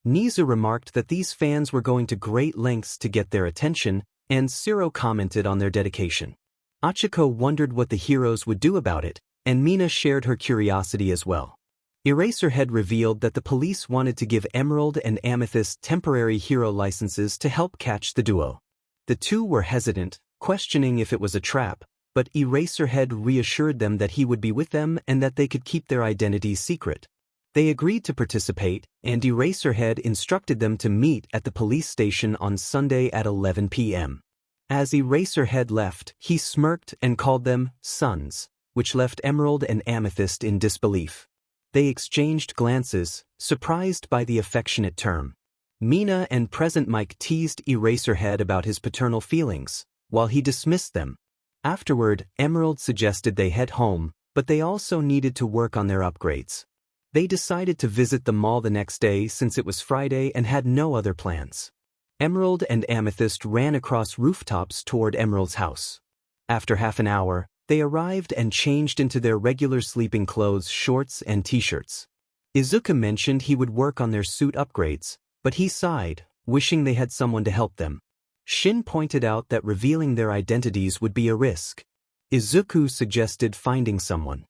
Nizu remarked that these fans were going to great lengths to get their attention, and Siro commented on their dedication. Achiko wondered what the heroes would do about it, and Mina shared her curiosity as well. Eraserhead revealed that the police wanted to give Emerald and Amethyst temporary hero licenses to help catch the duo. The two were hesitant, questioning if it was a trap, but Eraserhead reassured them that he would be with them and that they could keep their identities secret. They agreed to participate, and Eraserhead instructed them to meet at the police station on Sunday at 11 p.m. As Eraserhead left, he smirked and called them sons, which left Emerald and Amethyst in disbelief. They exchanged glances, surprised by the affectionate term. Mina and Present Mic teased Eraserhead about his paternal feelings, while he dismissed them. Afterward, Emerald suggested they head home, but they also needed to work on their upgrades. They decided to visit the mall the next day since it was Friday and had no other plans. Emerald and Amethyst ran across rooftops toward Emerald's house. After half an hour, they arrived and changed into their regular sleeping clothes, shorts and t-shirts. Izuku mentioned he would work on their suit upgrades, but he sighed, wishing they had someone to help them. Shin pointed out that revealing their identities would be a risk. Izuku suggested finding someone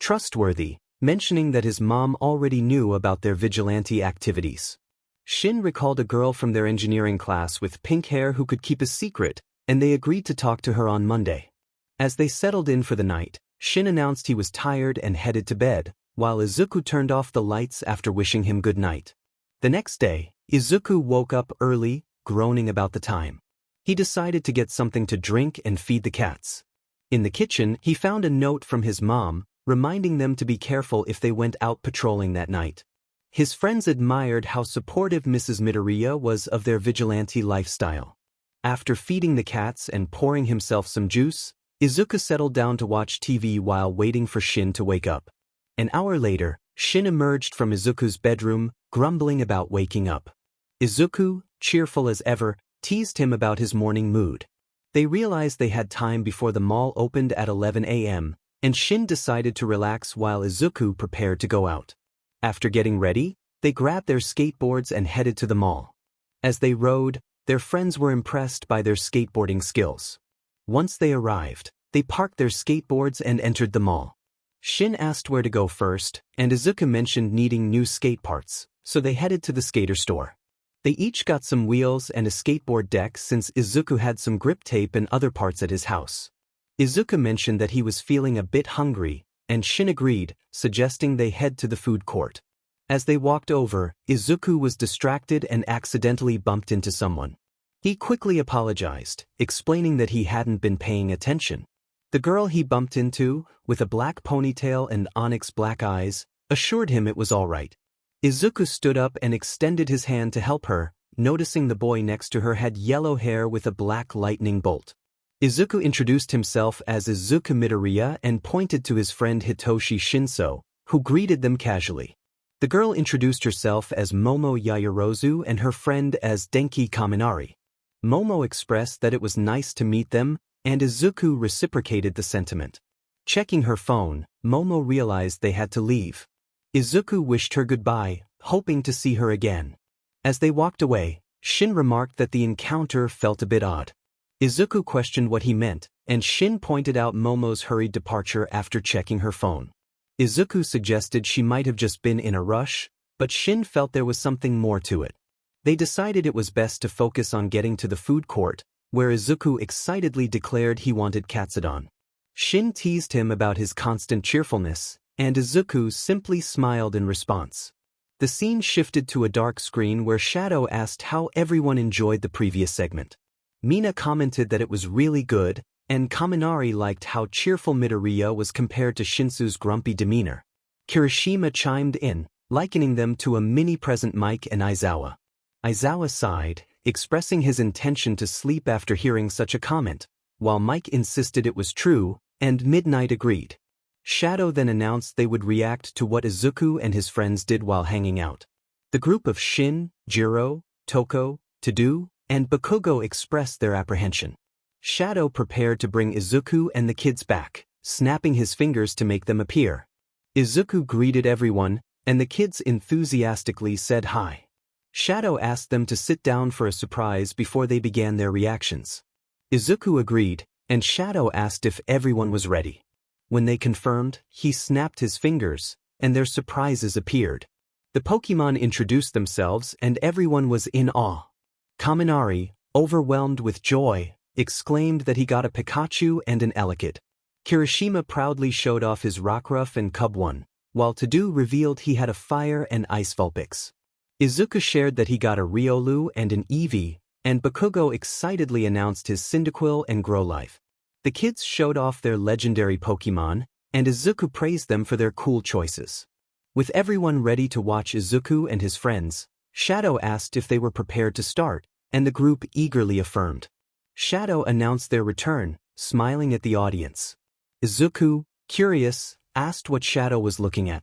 trustworthy, mentioning that his mom already knew about their vigilante activities. Shin recalled a girl from their engineering class with pink hair who could keep a secret, and they agreed to talk to her on Monday. As they settled in for the night, Shin announced he was tired and headed to bed, while Izuku turned off the lights after wishing him good night. The next day, Izuku woke up early, groaning about the time. He decided to get something to drink and feed the cats. In the kitchen, he found a note from his mom, reminding them to be careful if they went out patrolling that night. His friends admired how supportive Mrs. Midoriya was of their vigilante lifestyle. After feeding the cats and pouring himself some juice, Izuku settled down to watch TV while waiting for Shin to wake up. An hour later, Shin emerged from Izuku's bedroom, grumbling about waking up. Izuku, cheerful as ever, teased him about his morning mood. They realized they had time before the mall opened at 11 a.m., and Shin decided to relax while Izuku prepared to go out. After getting ready, they grabbed their skateboards and headed to the mall. As they rode, their friends were impressed by their skateboarding skills. Once they arrived, they parked their skateboards and entered the mall. Shin asked where to go first, and Izuku mentioned needing new skate parts, so they headed to the skater store. They each got some wheels and a skateboard deck since Izuku had some grip tape and other parts at his house. Izuku mentioned that he was feeling a bit hungry, and Shin agreed, suggesting they head to the food court. As they walked over, Izuku was distracted and accidentally bumped into someone. He quickly apologized, explaining that he hadn't been paying attention. The girl he bumped into, with a black ponytail and onyx black eyes, assured him it was all right. Izuku stood up and extended his hand to help her, noticing the boy next to her had yellow hair with a black lightning bolt. Izuku introduced himself as Izuku Midoriya and pointed to his friend Hitoshi Shinso, who greeted them casually. The girl introduced herself as Momo Yaoyorozu and her friend as Denki Kaminari. Momo expressed that it was nice to meet them, and Izuku reciprocated the sentiment. Checking her phone, Momo realized they had to leave. Izuku wished her goodbye, hoping to see her again. As they walked away, Shin remarked that the encounter felt a bit odd. Izuku questioned what he meant, and Shin pointed out Momo's hurried departure after checking her phone. Izuku suggested she might have just been in a rush, but Shin felt there was something more to it. They decided it was best to focus on getting to the food court, where Izuku excitedly declared he wanted katsudon. Shin teased him about his constant cheerfulness, and Izuku simply smiled in response. The scene shifted to a dark screen where Shadow asked how everyone enjoyed the previous segment. Mina commented that it was really good, and Kaminari liked how cheerful Midoriya was compared to Shinsu's grumpy demeanor. Kirishima chimed in, likening them to a mini-present Mike and Aizawa. Aizawa sighed, expressing his intention to sleep after hearing such a comment, while Mike insisted it was true, and Midnight agreed. Shadow then announced they would react to what Izuku and his friends did while hanging out. The group of Shin, Jiro, Toko, Tadu, and Bakugo expressed their apprehension. Shadow prepared to bring Izuku and the kids back, snapping his fingers to make them appear. Izuku greeted everyone, and the kids enthusiastically said hi. Shadow asked them to sit down for a surprise before they began their reactions. Izuku agreed, and Shadow asked if everyone was ready. When they confirmed, he snapped his fingers, and their surprises appeared. The Pokémon introduced themselves and everyone was in awe. Kaminari, overwhelmed with joy, exclaimed that he got a Pikachu and an Elekid. Kirishima proudly showed off his Rockruff and Cubone, while Tadu revealed he had a Fire and Ice Vulpix. Izuku shared that he got a Riolu and an Eevee, and Bakugo excitedly announced his Cyndaquil and Growlithe. The kids showed off their legendary Pokémon, and Izuku praised them for their cool choices. With everyone ready to watch Izuku and his friends, Shadow asked if they were prepared to start, and the group eagerly affirmed. Shadow announced their return, smiling at the audience. Izuku, curious, asked what Shadow was looking at.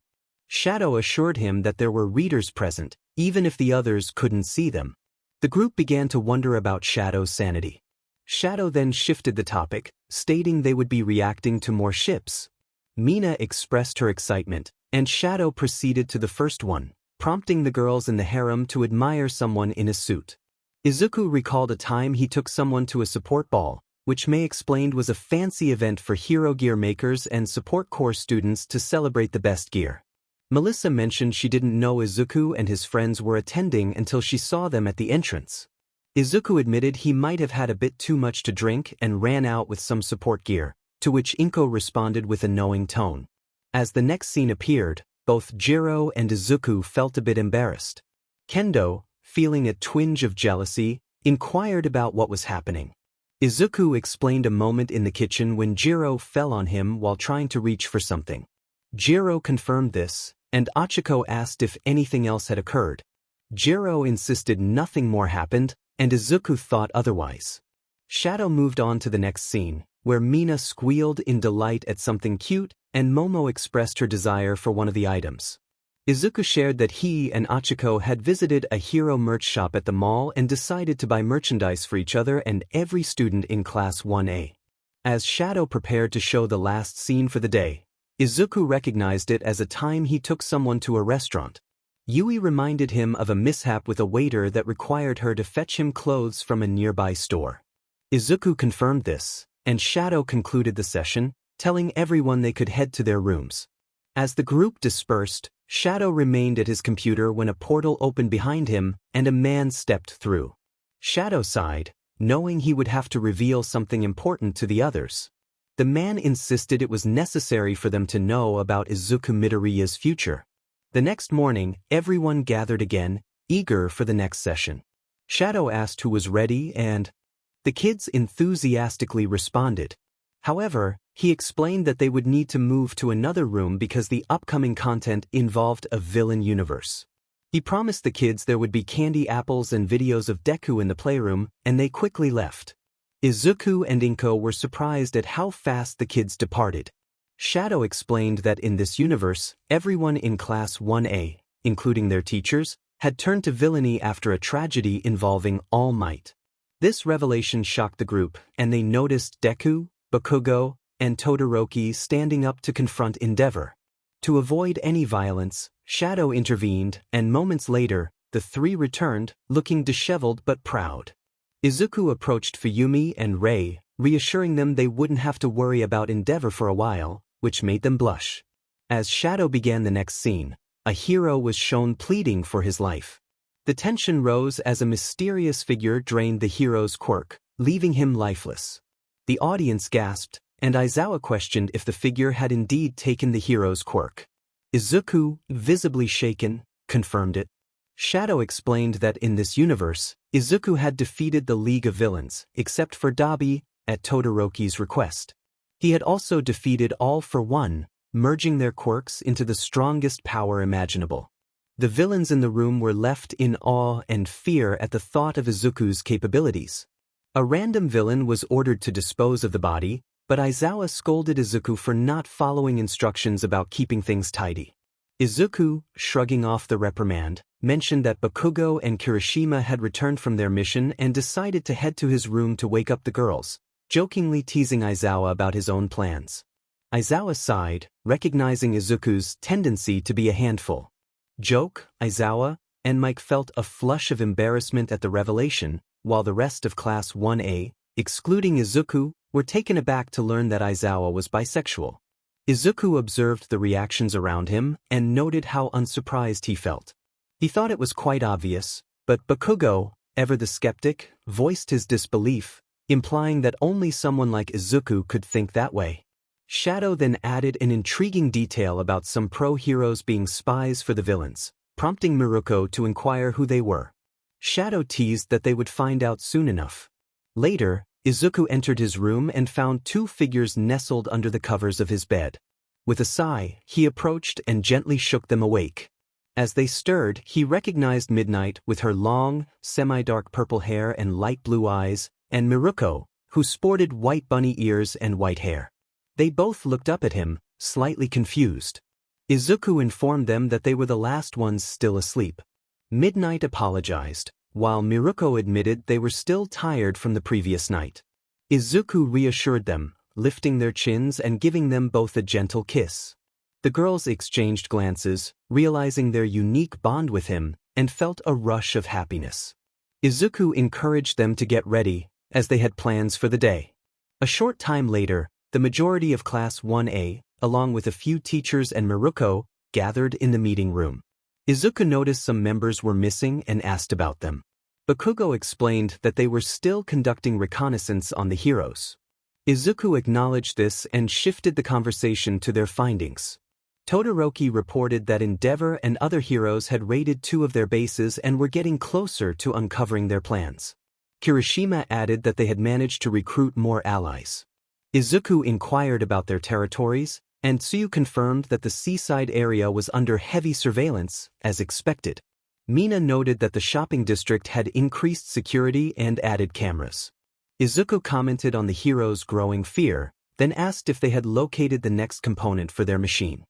Shadow assured him that there were readers present, even if the others couldn't see them. The group began to wonder about Shadow's sanity. Shadow then shifted the topic, stating they would be reacting to more ships. Mina expressed her excitement, and Shadow proceeded to the first one, prompting the girls in the harem to admire someone in a suit. Izuku recalled a time he took someone to a support ball, which Mei explained was a fancy event for hero gear makers and support corps students to celebrate the best gear. Melissa mentioned she didn't know Izuku and his friends were attending until she saw them at the entrance. Izuku admitted he might have had a bit too much to drink and ran out with some support gear, to which Inko responded with a knowing tone. As the next scene appeared, both Jiro and Izuku felt a bit embarrassed. Kendo, feeling a twinge of jealousy, inquired about what was happening. Izuku explained a moment in the kitchen when Jiro fell on him while trying to reach for something. Jiro confirmed this, and Achiko asked if anything else had occurred. Jiro insisted nothing more happened, and Izuku thought otherwise. Shadow moved on to the next scene, where Mina squealed in delight at something cute, and Momo expressed her desire for one of the items. Izuku shared that he and Achiko had visited a hero merch shop at the mall and decided to buy merchandise for each other and every student in Class 1A. As Shadow prepared to show the last scene for the day, Izuku recognized it as a time he took someone to a restaurant. Yui reminded him of a mishap with a waiter that required her to fetch him clothes from a nearby store. Izuku confirmed this, and Shadow concluded the session, telling everyone they could head to their rooms. As the group dispersed, Shadow remained at his computer when a portal opened behind him and a man stepped through. Shadow sighed, knowing he would have to reveal something important to the others. The man insisted it was necessary for them to know about Izuku Midoriya's future. The next morning, everyone gathered again, eager for the next session. Shadow asked who was ready and the kids enthusiastically responded. However, he explained that they would need to move to another room because the upcoming content involved a villain universe. He promised the kids there would be candy apples and videos of Deku in the playroom, and they quickly left. Izuku and Inko were surprised at how fast the kids departed. Shadow explained that in this universe, everyone in Class 1A, including their teachers, had turned to villainy after a tragedy involving All Might. This revelation shocked the group, and they noticed Deku, Bakugo, and Todoroki standing up to confront Endeavor. To avoid any violence, Shadow intervened, and moments later, the three returned, looking disheveled but proud. Izuku approached Fuyumi and Rei, reassuring them they wouldn't have to worry about Endeavor for a while, which made them blush. As Shadow began the next scene, a hero was shown pleading for his life. The tension rose as a mysterious figure drained the hero's quirk, leaving him lifeless. The audience gasped, and Aizawa questioned if the figure had indeed taken the hero's quirk. Izuku, visibly shaken, confirmed it. Shadow explained that in this universe, Izuku had defeated the League of Villains, except for Dabi, at Todoroki's request. He had also defeated All for One, merging their quirks into the strongest power imaginable. The villains in the room were left in awe and fear at the thought of Izuku's capabilities. A random villain was ordered to dispose of the body, but Aizawa scolded Izuku for not following instructions about keeping things tidy. Izuku, shrugging off the reprimand, mentioned that Bakugo and Kirishima had returned from their mission and decided to head to his room to wake up the girls, jokingly teasing Aizawa about his own plans. Aizawa sighed, recognizing Izuku's tendency to be a handful. Joke, Aizawa, and Mike felt a flush of embarrassment at the revelation, while the rest of Class 1A, excluding Izuku, were taken aback to learn that Aizawa was bisexual. Izuku observed the reactions around him and noted how unsurprised he felt. He thought it was quite obvious, but Bakugo, ever the skeptic, voiced his disbelief, implying that only someone like Izuku could think that way. Shadow then added an intriguing detail about some pro-heroes being spies for the villains, prompting Miruko to inquire who they were. Shadow teased that they would find out soon enough. Later, Izuku entered his room and found two figures nestled under the covers of his bed. With a sigh, he approached and gently shook them awake. As they stirred, he recognized Midnight with her long, semi-dark purple hair and light blue eyes, and Miruko, who sported white bunny ears and white hair. They both looked up at him, slightly confused. Izuku informed them that they were the last ones still asleep. Midnight apologized, while Miruko admitted they were still tired from the previous night. Izuku reassured them, lifting their chins and giving them both a gentle kiss. The girls exchanged glances, realizing their unique bond with him, and felt a rush of happiness. Izuku encouraged them to get ready, as they had plans for the day. A short time later, the majority of Class 1A, along with a few teachers and Miruko, gathered in the meeting room. Izuku noticed some members were missing and asked about them. Bakugo explained that they were still conducting reconnaissance on the heroes. Izuku acknowledged this and shifted the conversation to their findings. Todoroki reported that Endeavor and other heroes had raided 2 of their bases and were getting closer to uncovering their plans. Kirishima added that they had managed to recruit more allies. Izuku inquired about their territories, and Tsuyu confirmed that the seaside area was under heavy surveillance, as expected. Mina noted that the shopping district had increased security and added cameras. Izuku commented on the heroes' growing fear, then asked if they had located the next component for their machine.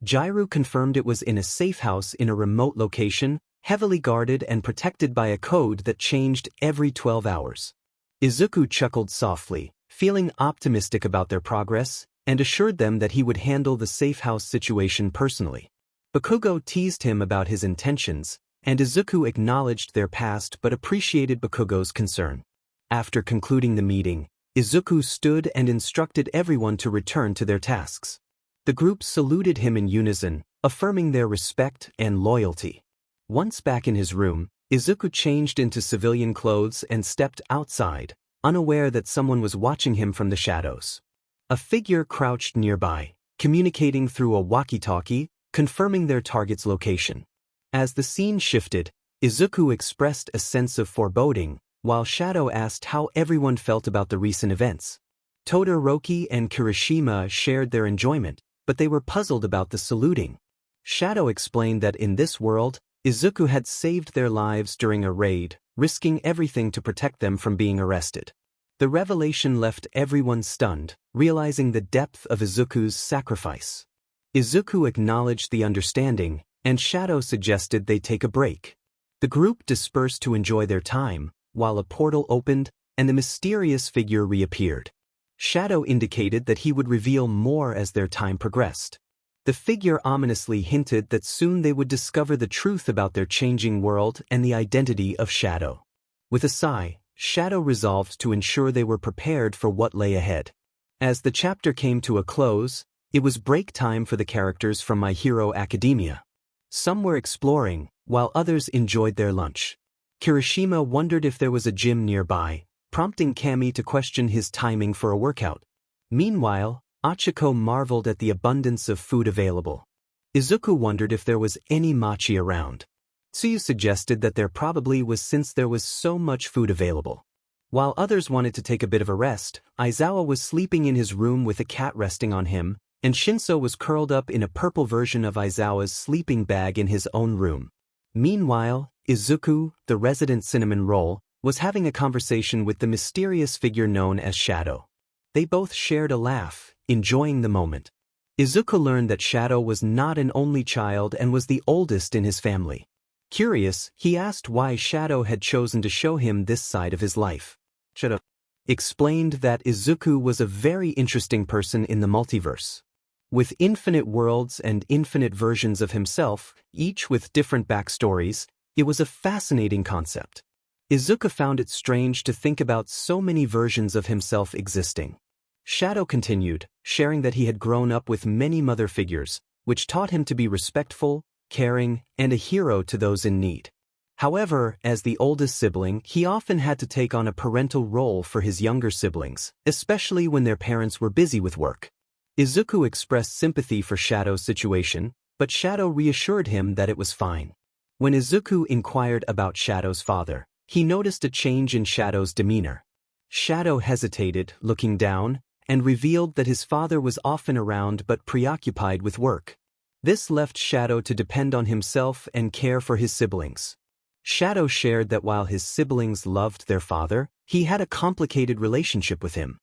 Jairu confirmed it was in a safe house in a remote location, heavily guarded and protected by a code that changed every 12 hours. Izuku chuckled softly, feeling optimistic about their progress, and assured them that he would handle the safe house situation personally. Bakugo teased him about his intentions, and Izuku acknowledged their past but appreciated Bakugo's concern. After concluding the meeting, Izuku stood and instructed everyone to return to their tasks. The group saluted him in unison, affirming their respect and loyalty. Once back in his room, Izuku changed into civilian clothes and stepped outside, unaware that someone was watching him from the shadows. A figure crouched nearby, communicating through a walkie-talkie, confirming their target's location. As the scene shifted, Izuku expressed a sense of foreboding, while Shadow asked how everyone felt about the recent events. Todoroki and Kirishima shared their enjoyment, but they were puzzled about the saluting. Shadow explained that in this world, Izuku had saved their lives during a raid, risking everything to protect them from being arrested. The revelation left everyone stunned, realizing the depth of Izuku's sacrifice. Izuku acknowledged the understanding, and Shadow suggested they take a break. The group dispersed to enjoy their time, while a portal opened and the mysterious figure reappeared. Shadow indicated that he would reveal more as their time progressed. The figure ominously hinted that soon they would discover the truth about their changing world and the identity of Shadow. With a sigh, Shadow resolved to ensure they were prepared for what lay ahead. As the chapter came to a close, it was break time for the characters from My Hero Academia. Some were exploring, while others enjoyed their lunch. Kirishima wondered if there was a gym nearby, prompting Kami to question his timing for a workout. Meanwhile, Achiko marveled at the abundance of food available. Izuku wondered if there was any mochi around. Tsuyu suggested that there probably was since there was so much food available. While others wanted to take a bit of a rest, Aizawa was sleeping in his room with a cat resting on him, and Shinso was curled up in a purple version of Aizawa's sleeping bag in his own room. Meanwhile, Izuku, the resident cinnamon roll, was having a conversation with the mysterious figure known as Shadow. They both shared a laugh, enjoying the moment. Izuku learned that Shadow was not an only child and was the oldest in his family. Curious, he asked why Shadow had chosen to show him this side of his life. Shadow explained that Izuku was a very interesting person in the multiverse. With infinite worlds and infinite versions of himself, each with different backstories, it was a fascinating concept. Izuku found it strange to think about so many versions of himself existing. Shadow continued, sharing that he had grown up with many mother figures, which taught him to be respectful, caring, and a hero to those in need. However, as the oldest sibling, he often had to take on a parental role for his younger siblings, especially when their parents were busy with work. Izuku expressed sympathy for Shadow's situation, but Shadow reassured him that it was fine. When Izuku inquired about Shadow's father, he noticed a change in Shadow's demeanor. Shadow hesitated, looking down, and revealed that his father was often around but preoccupied with work. This left Shadow to depend on himself and care for his siblings. Shadow shared that while his siblings loved their father, he had a complicated relationship with him.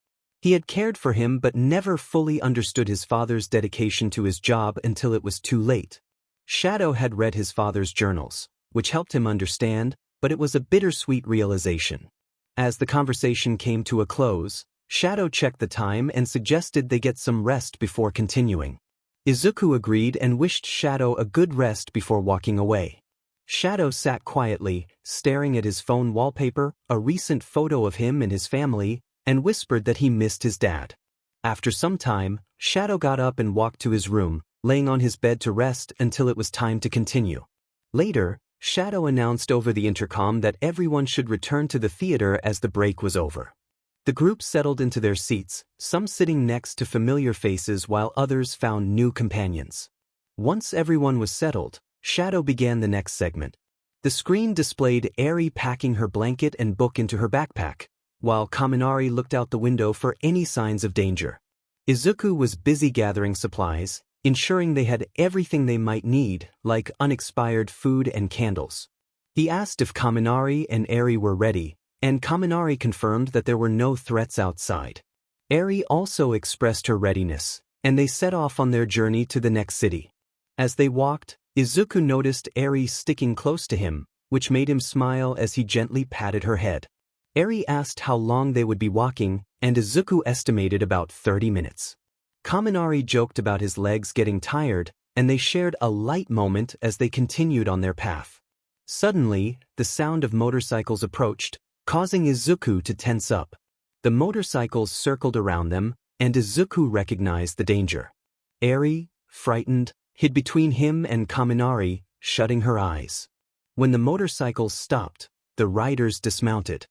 He had cared for him but never fully understood his father's dedication to his job until it was too late. Shadow had read his father's journals, which helped him understand, but it was a bittersweet realization. As the conversation came to a close, Shadow checked the time and suggested they get some rest before continuing. Izuku agreed and wished Shadow a good rest before walking away. Shadow sat quietly, staring at his phone wallpaper, a recent photo of him and his family, and whispered that he missed his dad. After some time, Shadow got up and walked to his room, laying on his bed to rest until it was time to continue. Later, Shadow announced over the intercom that everyone should return to the theater as the break was over. The group settled into their seats, some sitting next to familiar faces while others found new companions. Once everyone was settled, Shadow began the next segment. The screen displayed Eri packing her blanket and book into her backpack, while Kaminari looked out the window for any signs of danger. Izuku was busy gathering supplies, ensuring they had everything they might need, like unexpired food and candles. He asked if Kaminari and Eri were ready, and Kaminari confirmed that there were no threats outside. Eri also expressed her readiness, and they set off on their journey to the next city. As they walked, Izuku noticed Eri sticking close to him, which made him smile as he gently patted her head. Eri asked how long they would be walking, and Izuku estimated about 30 minutes. Kaminari joked about his legs getting tired, and they shared a light moment as they continued on their path. Suddenly, the sound of motorcycles approached, causing Izuku to tense up. The motorcycles circled around them, and Izuku recognized the danger. Eri, frightened, hid between him and Kaminari, shutting her eyes. When the motorcycles stopped, the riders dismounted.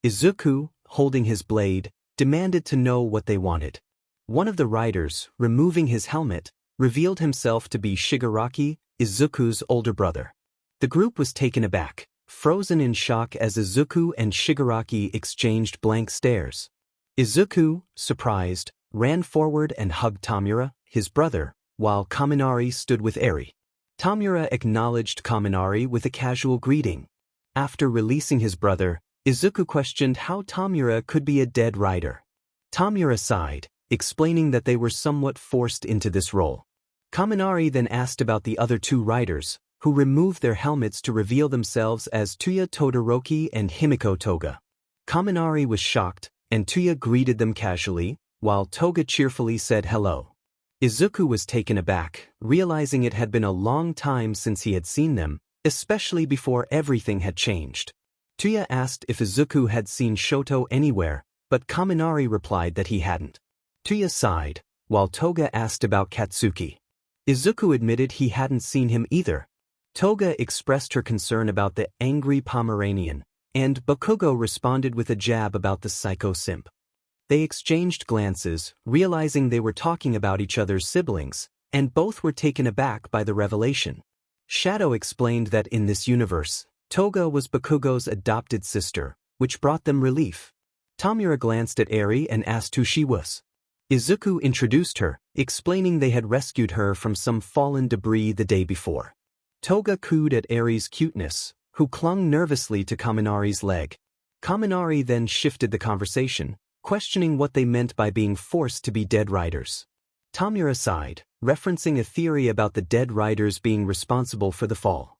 Izuku, holding his blade, demanded to know what they wanted. One of the riders, removing his helmet, revealed himself to be Shigaraki, Izuku's older brother. The group was taken aback, frozen in shock as Izuku and Shigaraki exchanged blank stares. Izuku, surprised, ran forward and hugged Tamura, his brother, while Kaminari stood with Eri. Tamura acknowledged Kaminari with a casual greeting. After releasing his brother, Izuku questioned how Tamura could be a dead rider. Tamura sighed, explaining that they were somewhat forced into this role. Kaminari then asked about the other two riders, who removed their helmets to reveal themselves as Tuya Todoroki and Himiko Toga. Kaminari was shocked, and Tuya greeted them casually, while Toga cheerfully said hello. Izuku was taken aback, realizing it had been a long time since he had seen them, especially before everything had changed. Tuya asked if Izuku had seen Shoto anywhere, but Kaminari replied that he hadn't. Tuya sighed, while Toga asked about Katsuki. Izuku admitted he hadn't seen him either. Toga expressed her concern about the angry Pomeranian, and Bakugo responded with a jab about the psycho simp. They exchanged glances, realizing they were talking about each other's siblings, and both were taken aback by the revelation. Shadow explained that in this universe, Toga was Bakugo's adopted sister, which brought them relief. Tamura glanced at Eri and asked who she was. Izuku introduced her, explaining they had rescued her from some fallen debris the day before. Toga cooed at Eri's cuteness, who clung nervously to Kaminari's leg. Kaminari then shifted the conversation, questioning what they meant by being forced to be dead riders. Tamura sighed, referencing a theory about the dead riders being responsible for the fall.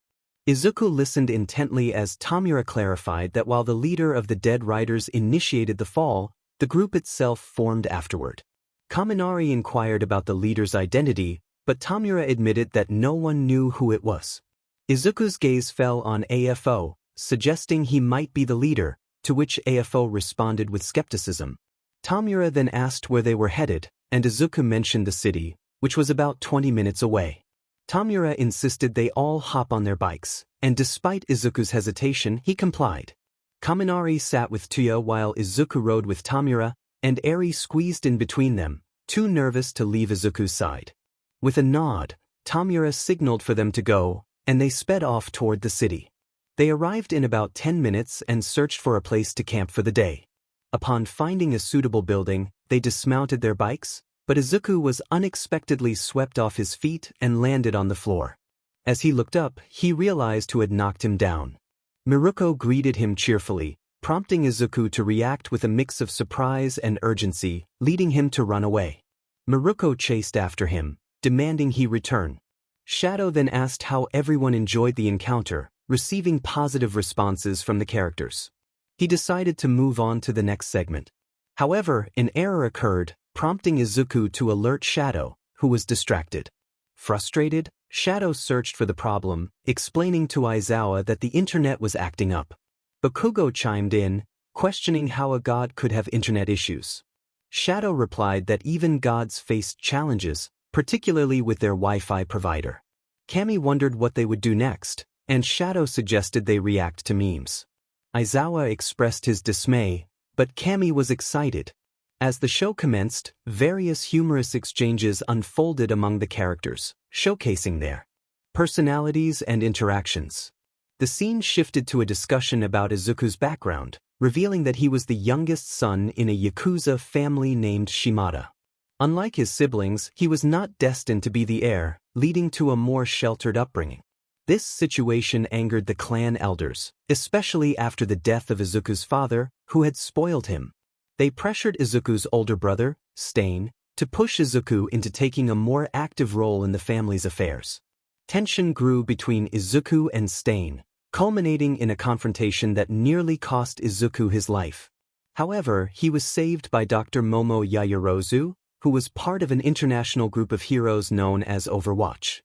Izuku listened intently as Tamura clarified that while the leader of the dead riders initiated the fall, the group itself formed afterward. Kaminari inquired about the leader's identity, but Tamura admitted that no one knew who it was. Izuku's gaze fell on AFO, suggesting he might be the leader, to which AFO responded with skepticism. Tamura then asked where they were headed, and Izuku mentioned the city, which was about 20 minutes away. Tamura insisted they all hop on their bikes, and despite Izuku's hesitation, he complied. Kaminari sat with Tuya while Izuku rode with Tamura, and Eri squeezed in between them, too nervous to leave Izuku's side. With a nod, Tamura signaled for them to go, and they sped off toward the city. They arrived in about 10 minutes and searched for a place to camp for the day. Upon finding a suitable building, they dismounted their bikes, but Izuku was unexpectedly swept off his feet and landed on the floor. As he looked up, he realized who had knocked him down. Miruko greeted him cheerfully, prompting Izuku to react with a mix of surprise and urgency, leading him to run away. Maruko chased after him, demanding he return. Shadow then asked how everyone enjoyed the encounter, receiving positive responses from the characters. He decided to move on to the next segment. However, an error occurred, prompting Izuku to alert Shadow, who was distracted. Frustrated, Shadow searched for the problem, explaining to Aizawa that the internet was acting up. Bakugo chimed in, questioning how a god could have internet issues. Shadow replied that even gods faced challenges, particularly with their Wi-Fi provider. Kami wondered what they would do next, and Shadow suggested they react to memes. Aizawa expressed his dismay, but Kami was excited. As the show commenced, various humorous exchanges unfolded among the characters, showcasing their personalities and interactions. The scene shifted to a discussion about Izuku's background, revealing that he was the youngest son in a Yakuza family named Shimada. Unlike his siblings, he was not destined to be the heir, leading to a more sheltered upbringing. This situation angered the clan elders, especially after the death of Izuku's father, who had spoiled him. They pressured Izuku's older brother, Stain, to push Izuku into taking a more active role in the family's affairs. Tension grew between Izuku and Stain, culminating in a confrontation that nearly cost Izuku his life. However, he was saved by Dr. Momo Yaoyorozu, who was part of an international group of heroes known as Overwatch.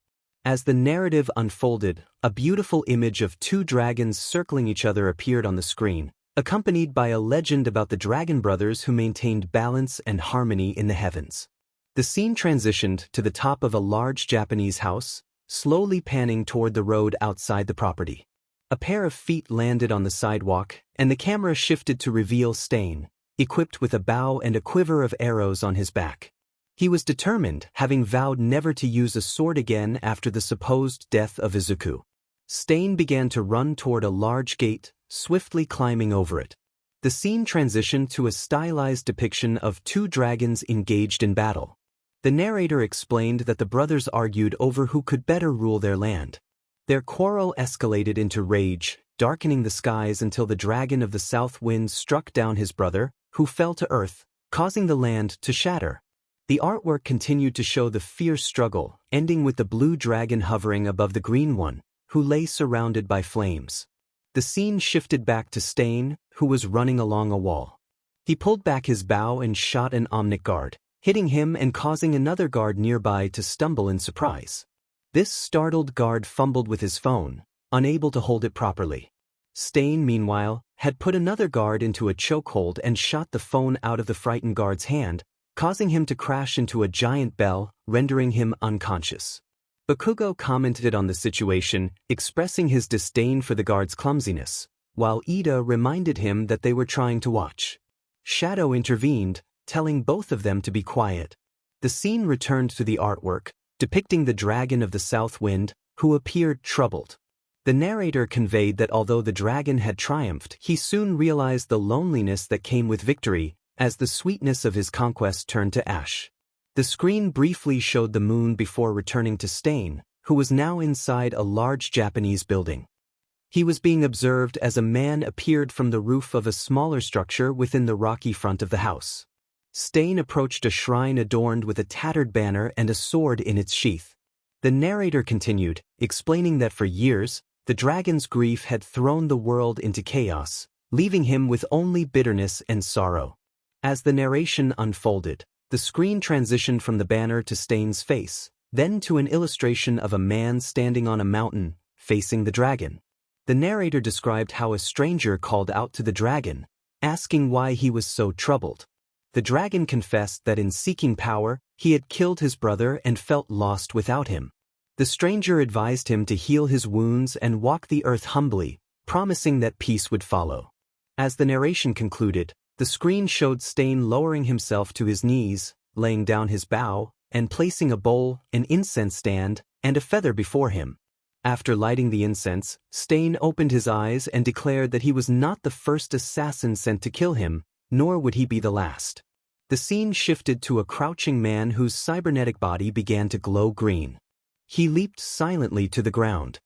As the narrative unfolded, a beautiful image of two dragons circling each other appeared on the screen, accompanied by a legend about the Dragon Brothers who maintained balance and harmony in the heavens. The scene transitioned to the top of a large Japanese house, slowly panning toward the road outside the property. A pair of feet landed on the sidewalk, and the camera shifted to reveal Stain, equipped with a bow and a quiver of arrows on his back. He was determined, having vowed never to use a sword again after the supposed death of Izuku. Stain began to run toward a large gate, swiftly climbing over it. The scene transitioned to a stylized depiction of two dragons engaged in battle. The narrator explained that the brothers argued over who could better rule their land. Their quarrel escalated into rage, darkening the skies until the dragon of the south wind struck down his brother, who fell to earth, causing the land to shatter. The artwork continued to show the fierce struggle, ending with the blue dragon hovering above the green one, who lay surrounded by flames. The scene shifted back to Stain, who was running along a wall. He pulled back his bow and shot an Omnic guard, hitting him and causing another guard nearby to stumble in surprise. This startled guard fumbled with his phone, unable to hold it properly. Stain, meanwhile, had put another guard into a chokehold and shot the phone out of the frightened guard's hand, causing him to crash into a giant bell, rendering him unconscious. Bakugo commented on the situation, expressing his disdain for the guard's clumsiness, while Ida reminded him that they were trying to watch. Shadow intervened, telling both of them to be quiet. The scene returned to the artwork, depicting the dragon of the south wind, who appeared troubled. The narrator conveyed that although the dragon had triumphed, he soon realized the loneliness that came with victory, as the sweetness of his conquest turned to ash. The screen briefly showed the moon before returning to Stain, who was now inside a large Japanese building. He was being observed as a man appeared from the roof of a smaller structure within the rocky front of the house. Stain approached a shrine adorned with a tattered banner and a sword in its sheath. The narrator continued, explaining that for years, the dragon's grief had thrown the world into chaos, leaving him with only bitterness and sorrow. As the narration unfolded, the screen transitioned from the banner to Stain's face, then to an illustration of a man standing on a mountain, facing the dragon. The narrator described how a stranger called out to the dragon, asking why he was so troubled. The dragon confessed that in seeking power, he had killed his brother and felt lost without him. The stranger advised him to heal his wounds and walk the earth humbly, promising that peace would follow. As the narration concluded, the screen showed Stain lowering himself to his knees, laying down his bow, and placing a bowl, an incense stand, and a feather before him. After lighting the incense, Stain opened his eyes and declared that he was not the first assassin sent to kill him, nor would he be the last. The scene shifted to a crouching man whose cybernetic body began to glow green. He leaped silently to the ground.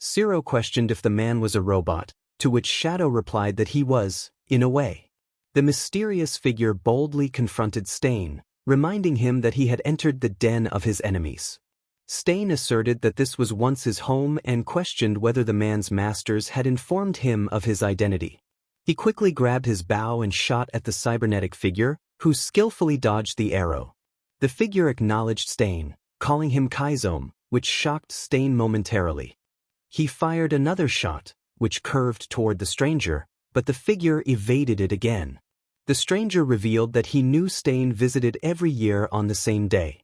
Zero questioned if the man was a robot, to which Shadow replied that he was, In a way. The mysterious figure boldly confronted Stain, reminding him that he had entered the den of his enemies. Stain asserted that this was once his home and questioned whether the man's masters had informed him of his identity. He quickly grabbed his bow and shot at the cybernetic figure, who skillfully dodged the arrow. The figure acknowledged Stain, calling him Kaizome, which shocked Stain momentarily. He fired another shot, which curved toward the stranger, but the figure evaded it again. The stranger revealed that he knew Stain visited every year on the same day.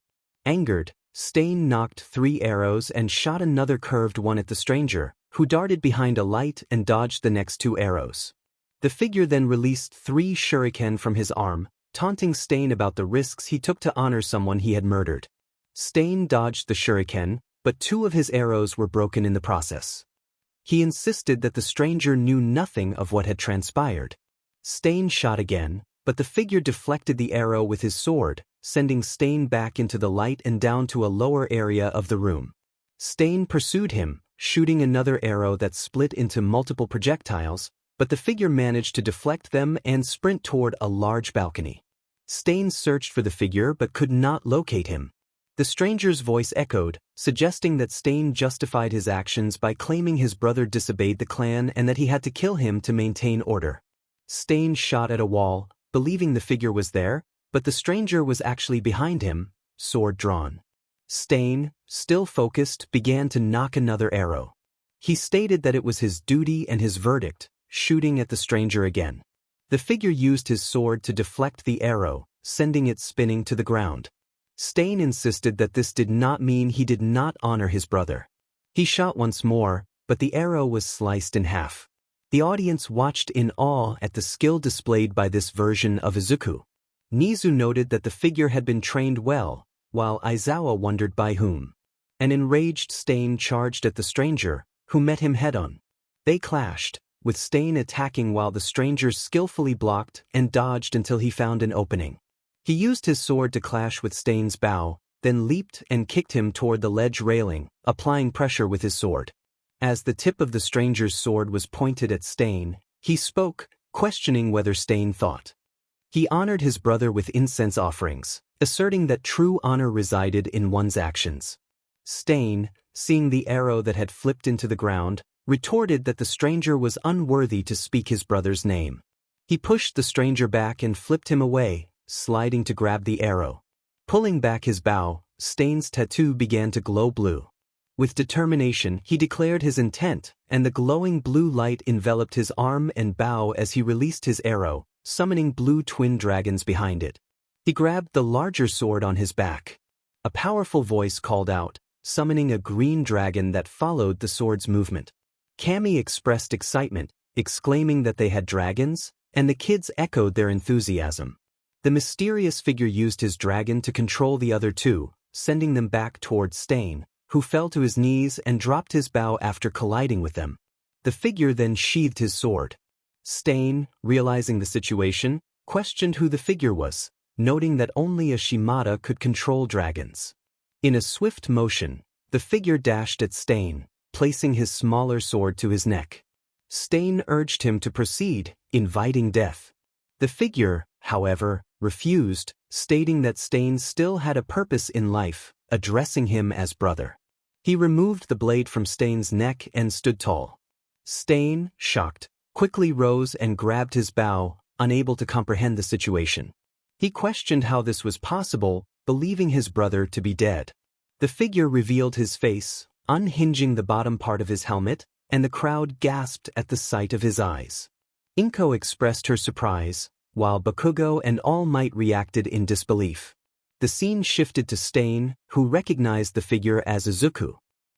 Angered, Stain knocked 3 arrows and shot another curved one at the stranger, who darted behind a light and dodged the next 2 arrows. The figure then released 3 shuriken from his arm, taunting Stain about the risks he took to honor someone he had murdered. Stain dodged the shuriken, but 2 of his arrows were broken in the process. He insisted that the stranger knew nothing of what had transpired. Stain shot again, but the figure deflected the arrow with his sword, sending Stain back into the light and down to a lower area of the room. Stain pursued him, shooting another arrow that split into multiple projectiles, but the figure managed to deflect them and sprint toward a large balcony. Stain searched for the figure but could not locate him. The stranger's voice echoed, suggesting that Stain justified his actions by claiming his brother disobeyed the clan and that he had to kill him to maintain order. Stain shot at a wall, believing the figure was there, but the stranger was actually behind him, sword drawn. Stain, still focused, began to knock another arrow. He stated that it was his duty and his verdict, shooting at the stranger again. The figure used his sword to deflect the arrow, sending it spinning to the ground. Stain insisted that this did not mean he did not honor his brother. He shot once more, but the arrow was sliced in half. The audience watched in awe at the skill displayed by this version of Izuku. Nizu noted that the figure had been trained well, while Aizawa wondered by whom. An enraged Stain charged at the stranger, who met him head-on. They clashed, with Stain attacking while the stranger skillfully blocked and dodged until he found an opening. He used his sword to clash with Stain's bow, then leaped and kicked him toward the ledge railing, applying pressure with his sword. As the tip of the stranger's sword was pointed at Stain, he spoke, questioning whether Stain thought. He honored his brother with incense offerings, asserting that true honor resided in one's actions. Stain, seeing the arrow that had flipped into the ground, retorted that the stranger was unworthy to speak his brother's name. He pushed the stranger back and flipped him away, sliding to grab the arrow. Pulling back his bow, Stain's tattoo began to glow blue. With determination, he declared his intent, and the glowing blue light enveloped his arm and bow as he released his arrow, summoning blue twin dragons behind it. He grabbed the larger sword on his back. A powerful voice called out, summoning a green dragon that followed the sword's movement. Kami expressed excitement, exclaiming that they had dragons, and the kids echoed their enthusiasm. The mysterious figure used his dragon to control the other 2, sending them back towards Stain, who fell to his knees and dropped his bow after colliding with them. The figure then sheathed his sword. Stain, realizing the situation, questioned who the figure was, noting that only a Shimada could control dragons. In a swift motion, the figure dashed at Stain, placing his smaller sword to his neck. Stain urged him to proceed, inviting death. The figure, however, refused, stating that Stain still had a purpose in life, addressing him as brother. He removed the blade from Stain's neck and stood tall. Stain, shocked, quickly rose and grabbed his bow, unable to comprehend the situation. He questioned how this was possible, believing his brother to be dead. The figure revealed his face, unhinging the bottom part of his helmet, and the crowd gasped at the sight of his eyes. Inko expressed her surprise, while Bakugo and All Might reacted in disbelief. The scene shifted to Stain, who recognized the figure as Izuku.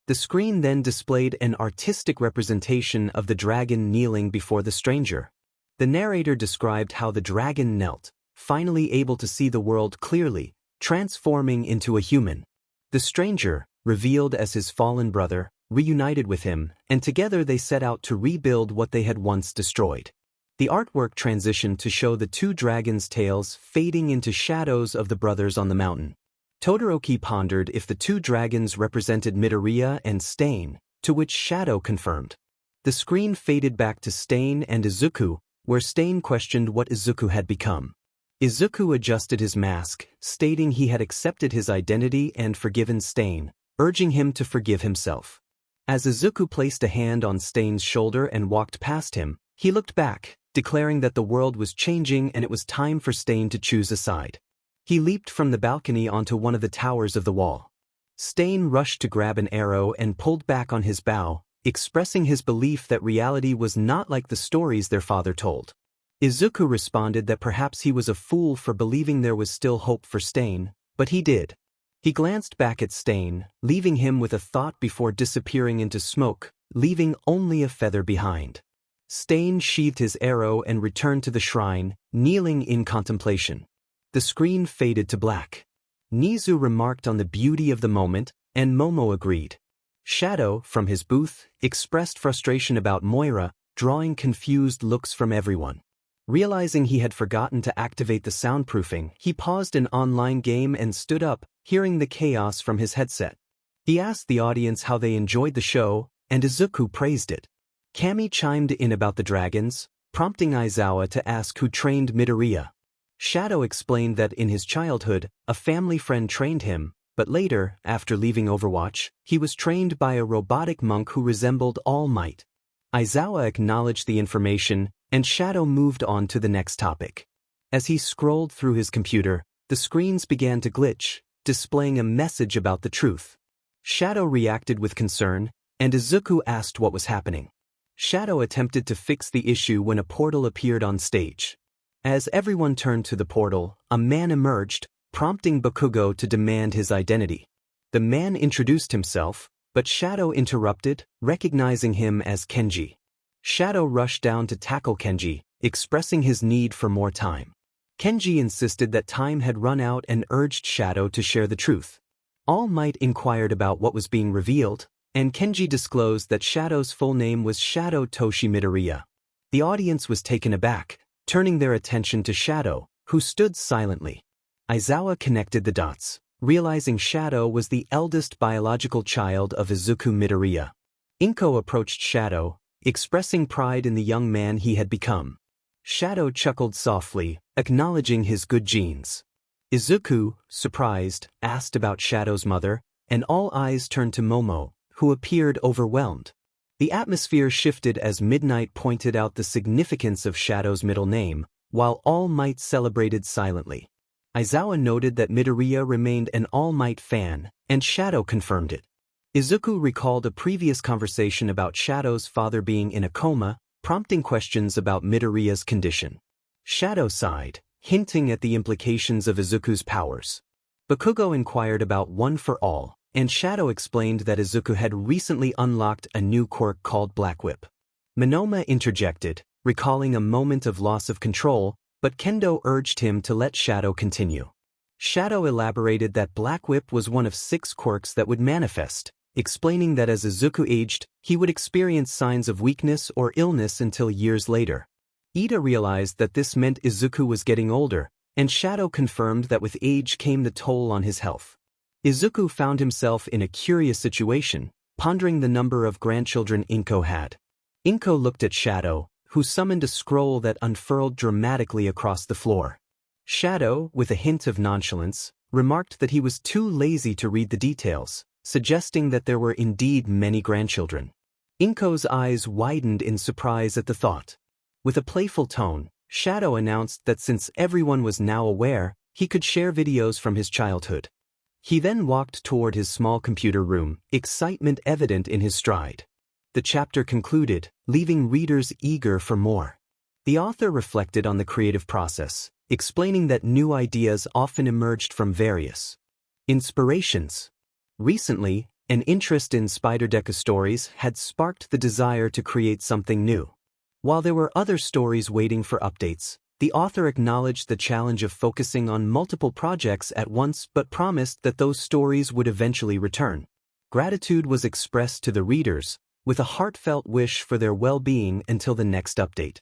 The screen then displayed an artistic representation of the dragon kneeling before the stranger. The narrator described how the dragon knelt, finally able to see the world clearly, transforming into a human. The stranger, revealed as his fallen brother, reunited with him, and together they set out to rebuild what they had once destroyed. The artwork transitioned to show the 2 dragons' tails fading into shadows of the brothers on the mountain. Todoroki pondered if the 2 dragons represented Midoriya and Stain, to which Shadow confirmed. The screen faded back to Stain and Izuku, where Stain questioned what Izuku had become. Izuku adjusted his mask, stating he had accepted his identity and forgiven Stain, urging him to forgive himself. As Izuku placed a hand on Stain's shoulder and walked past him, he looked back, declaring that the world was changing and it was time for Stain to choose a side. He leaped from the balcony onto one of the towers of the wall. Stain rushed to grab an arrow and pulled back on his bow, expressing his belief that reality was not like the stories their father told. Izuku responded that perhaps he was a fool for believing there was still hope for Stain, but he did. He glanced back at Stain, leaving him with a thought before disappearing into smoke, leaving only a feather behind. Stain sheathed his arrow and returned to the shrine, kneeling in contemplation. The screen faded to black. Nizu remarked on the beauty of the moment, and Momo agreed. Shadow, from his booth, expressed frustration about Moira, drawing confused looks from everyone. Realizing he had forgotten to activate the soundproofing, he paused an online game and stood up, hearing the chaos from his headset. He asked the audience how they enjoyed the show, and Izuku praised it. Kami chimed in about the dragons, prompting Aizawa to ask who trained Midoriya. Shadow explained that in his childhood, a family friend trained him, but later, after leaving Overwatch, he was trained by a robotic monk who resembled All Might. Aizawa acknowledged the information, and Shadow moved on to the next topic. As he scrolled through his computer, the screens began to glitch, displaying a message about the truth. Shadow reacted with concern, and Izuku asked what was happening. Shadow attempted to fix the issue when a portal appeared on stage. As everyone turned to the portal, a man emerged, prompting Bakugo to demand his identity. The man introduced himself, but Shadow interrupted, recognizing him as Kenji. Shadow rushed down to tackle Kenji, expressing his need for more time. Kenji insisted that time had run out and urged Shadow to share the truth. All Might inquired about what was being revealed, and Kenji disclosed that Shadow's full name was Shadow Toshi Midoriya. The audience was taken aback, turning their attention to Shadow, who stood silently. Aizawa connected the dots, realizing Shadow was the eldest biological child of Izuku Midoriya. Inko approached Shadow, expressing pride in the young man he had become. Shadow chuckled softly, acknowledging his good genes. Izuku, surprised, asked about Shadow's mother, and all eyes turned to Momo, who appeared overwhelmed. The atmosphere shifted as Midnight pointed out the significance of Shadow's middle name, while All Might celebrated silently. Aizawa noted that Midoriya remained an All Might fan, and Shadow confirmed it. Izuku recalled a previous conversation about Shadow's father being in a coma, prompting questions about Midoriya's condition. Shadow sighed, hinting at the implications of Izuku's powers. Bakugo inquired about One for All, and Shadow explained that Izuku had recently unlocked a new quirk called Black Whip. Monoma interjected, recalling a moment of loss of control, but Kendo urged him to let Shadow continue. Shadow elaborated that Black Whip was one of 6 quirks that would manifest, explaining that as Izuku aged, he would experience signs of weakness or illness until years later. Ida realized that this meant Izuku was getting older, and Shadow confirmed that with age came the toll on his health. Izuku found himself in a curious situation, pondering the number of grandchildren Inko had. Inko looked at Shadow, who summoned a scroll that unfurled dramatically across the floor. Shadow, with a hint of nonchalance, remarked that he was too lazy to read the details, suggesting that there were indeed many grandchildren. Inko's eyes widened in surprise at the thought. With a playful tone, Shadow announced that since everyone was now aware, he could share videos from his childhood. He then walked toward his small computer room, excitement evident in his stride. The chapter concluded, leaving readers eager for more. The author reflected on the creative process, explaining that new ideas often emerged from various inspirations. Recently, an interest in Spider Deku stories had sparked the desire to create something new. While there were other stories waiting for updates, the author acknowledged the challenge of focusing on multiple projects at once but promised that those stories would eventually return. Gratitude was expressed to the readers, with a heartfelt wish for their well-being until the next update.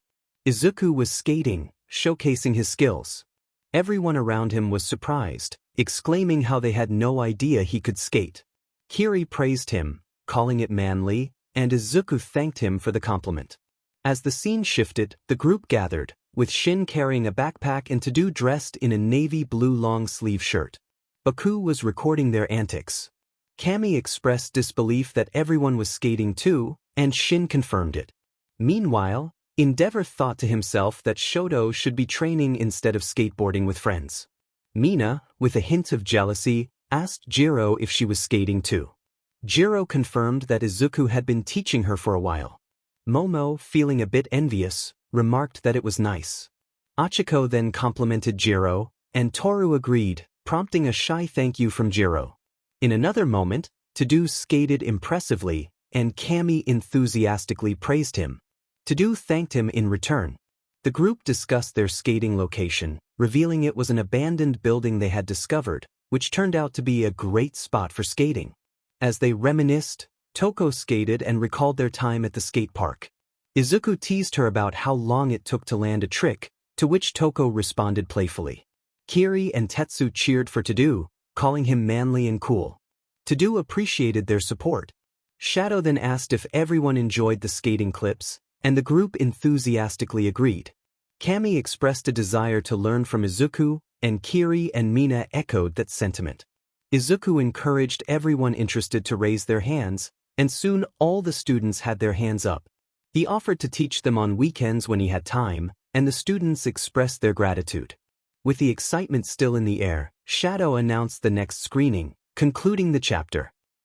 Izuku was skating, showcasing his skills. Everyone around him was surprised, exclaiming how they had no idea he could skate. Kiri praised him, calling it manly, and Izuku thanked him for the compliment. As the scene shifted, the group gathered, with Shin carrying a backpack and Tadu dressed in a navy blue long-sleeve shirt. Baku was recording their antics. Kami expressed disbelief that everyone was skating too, and Shin confirmed it. Meanwhile, Endeavor thought to himself that Shoto should be training instead of skateboarding with friends. Mina, with a hint of jealousy, asked Jiro if she was skating too. Jiro confirmed that Izuku had been teaching her for a while. Momo, feeling a bit envious, remarked that it was nice. Achiko then complimented Jiro, and Toru agreed, prompting a shy thank you from Jiro. In another moment, Tadu skated impressively, and Kami enthusiastically praised him. Tadu thanked him in return. The group discussed their skating location, revealing it was an abandoned building they had discovered, which turned out to be a great spot for skating. As they reminisced, Toko skated and recalled their time at the skate park. Izuku teased her about how long it took to land a trick, to which Toko responded playfully. Kiri and Tetsu cheered for Tadu, calling him manly and cool. Tadu appreciated their support. Shadow then asked if everyone enjoyed the skating clips, and the group enthusiastically agreed. Kami expressed a desire to learn from Izuku, and Kiri and Mina echoed that sentiment. Izuku encouraged everyone interested to raise their hands, and soon all the students had their hands up. He offered to teach them on weekends when he had time, and the students expressed their gratitude. With the excitement still in the air, Shadow announced the next screening, concluding the chapter.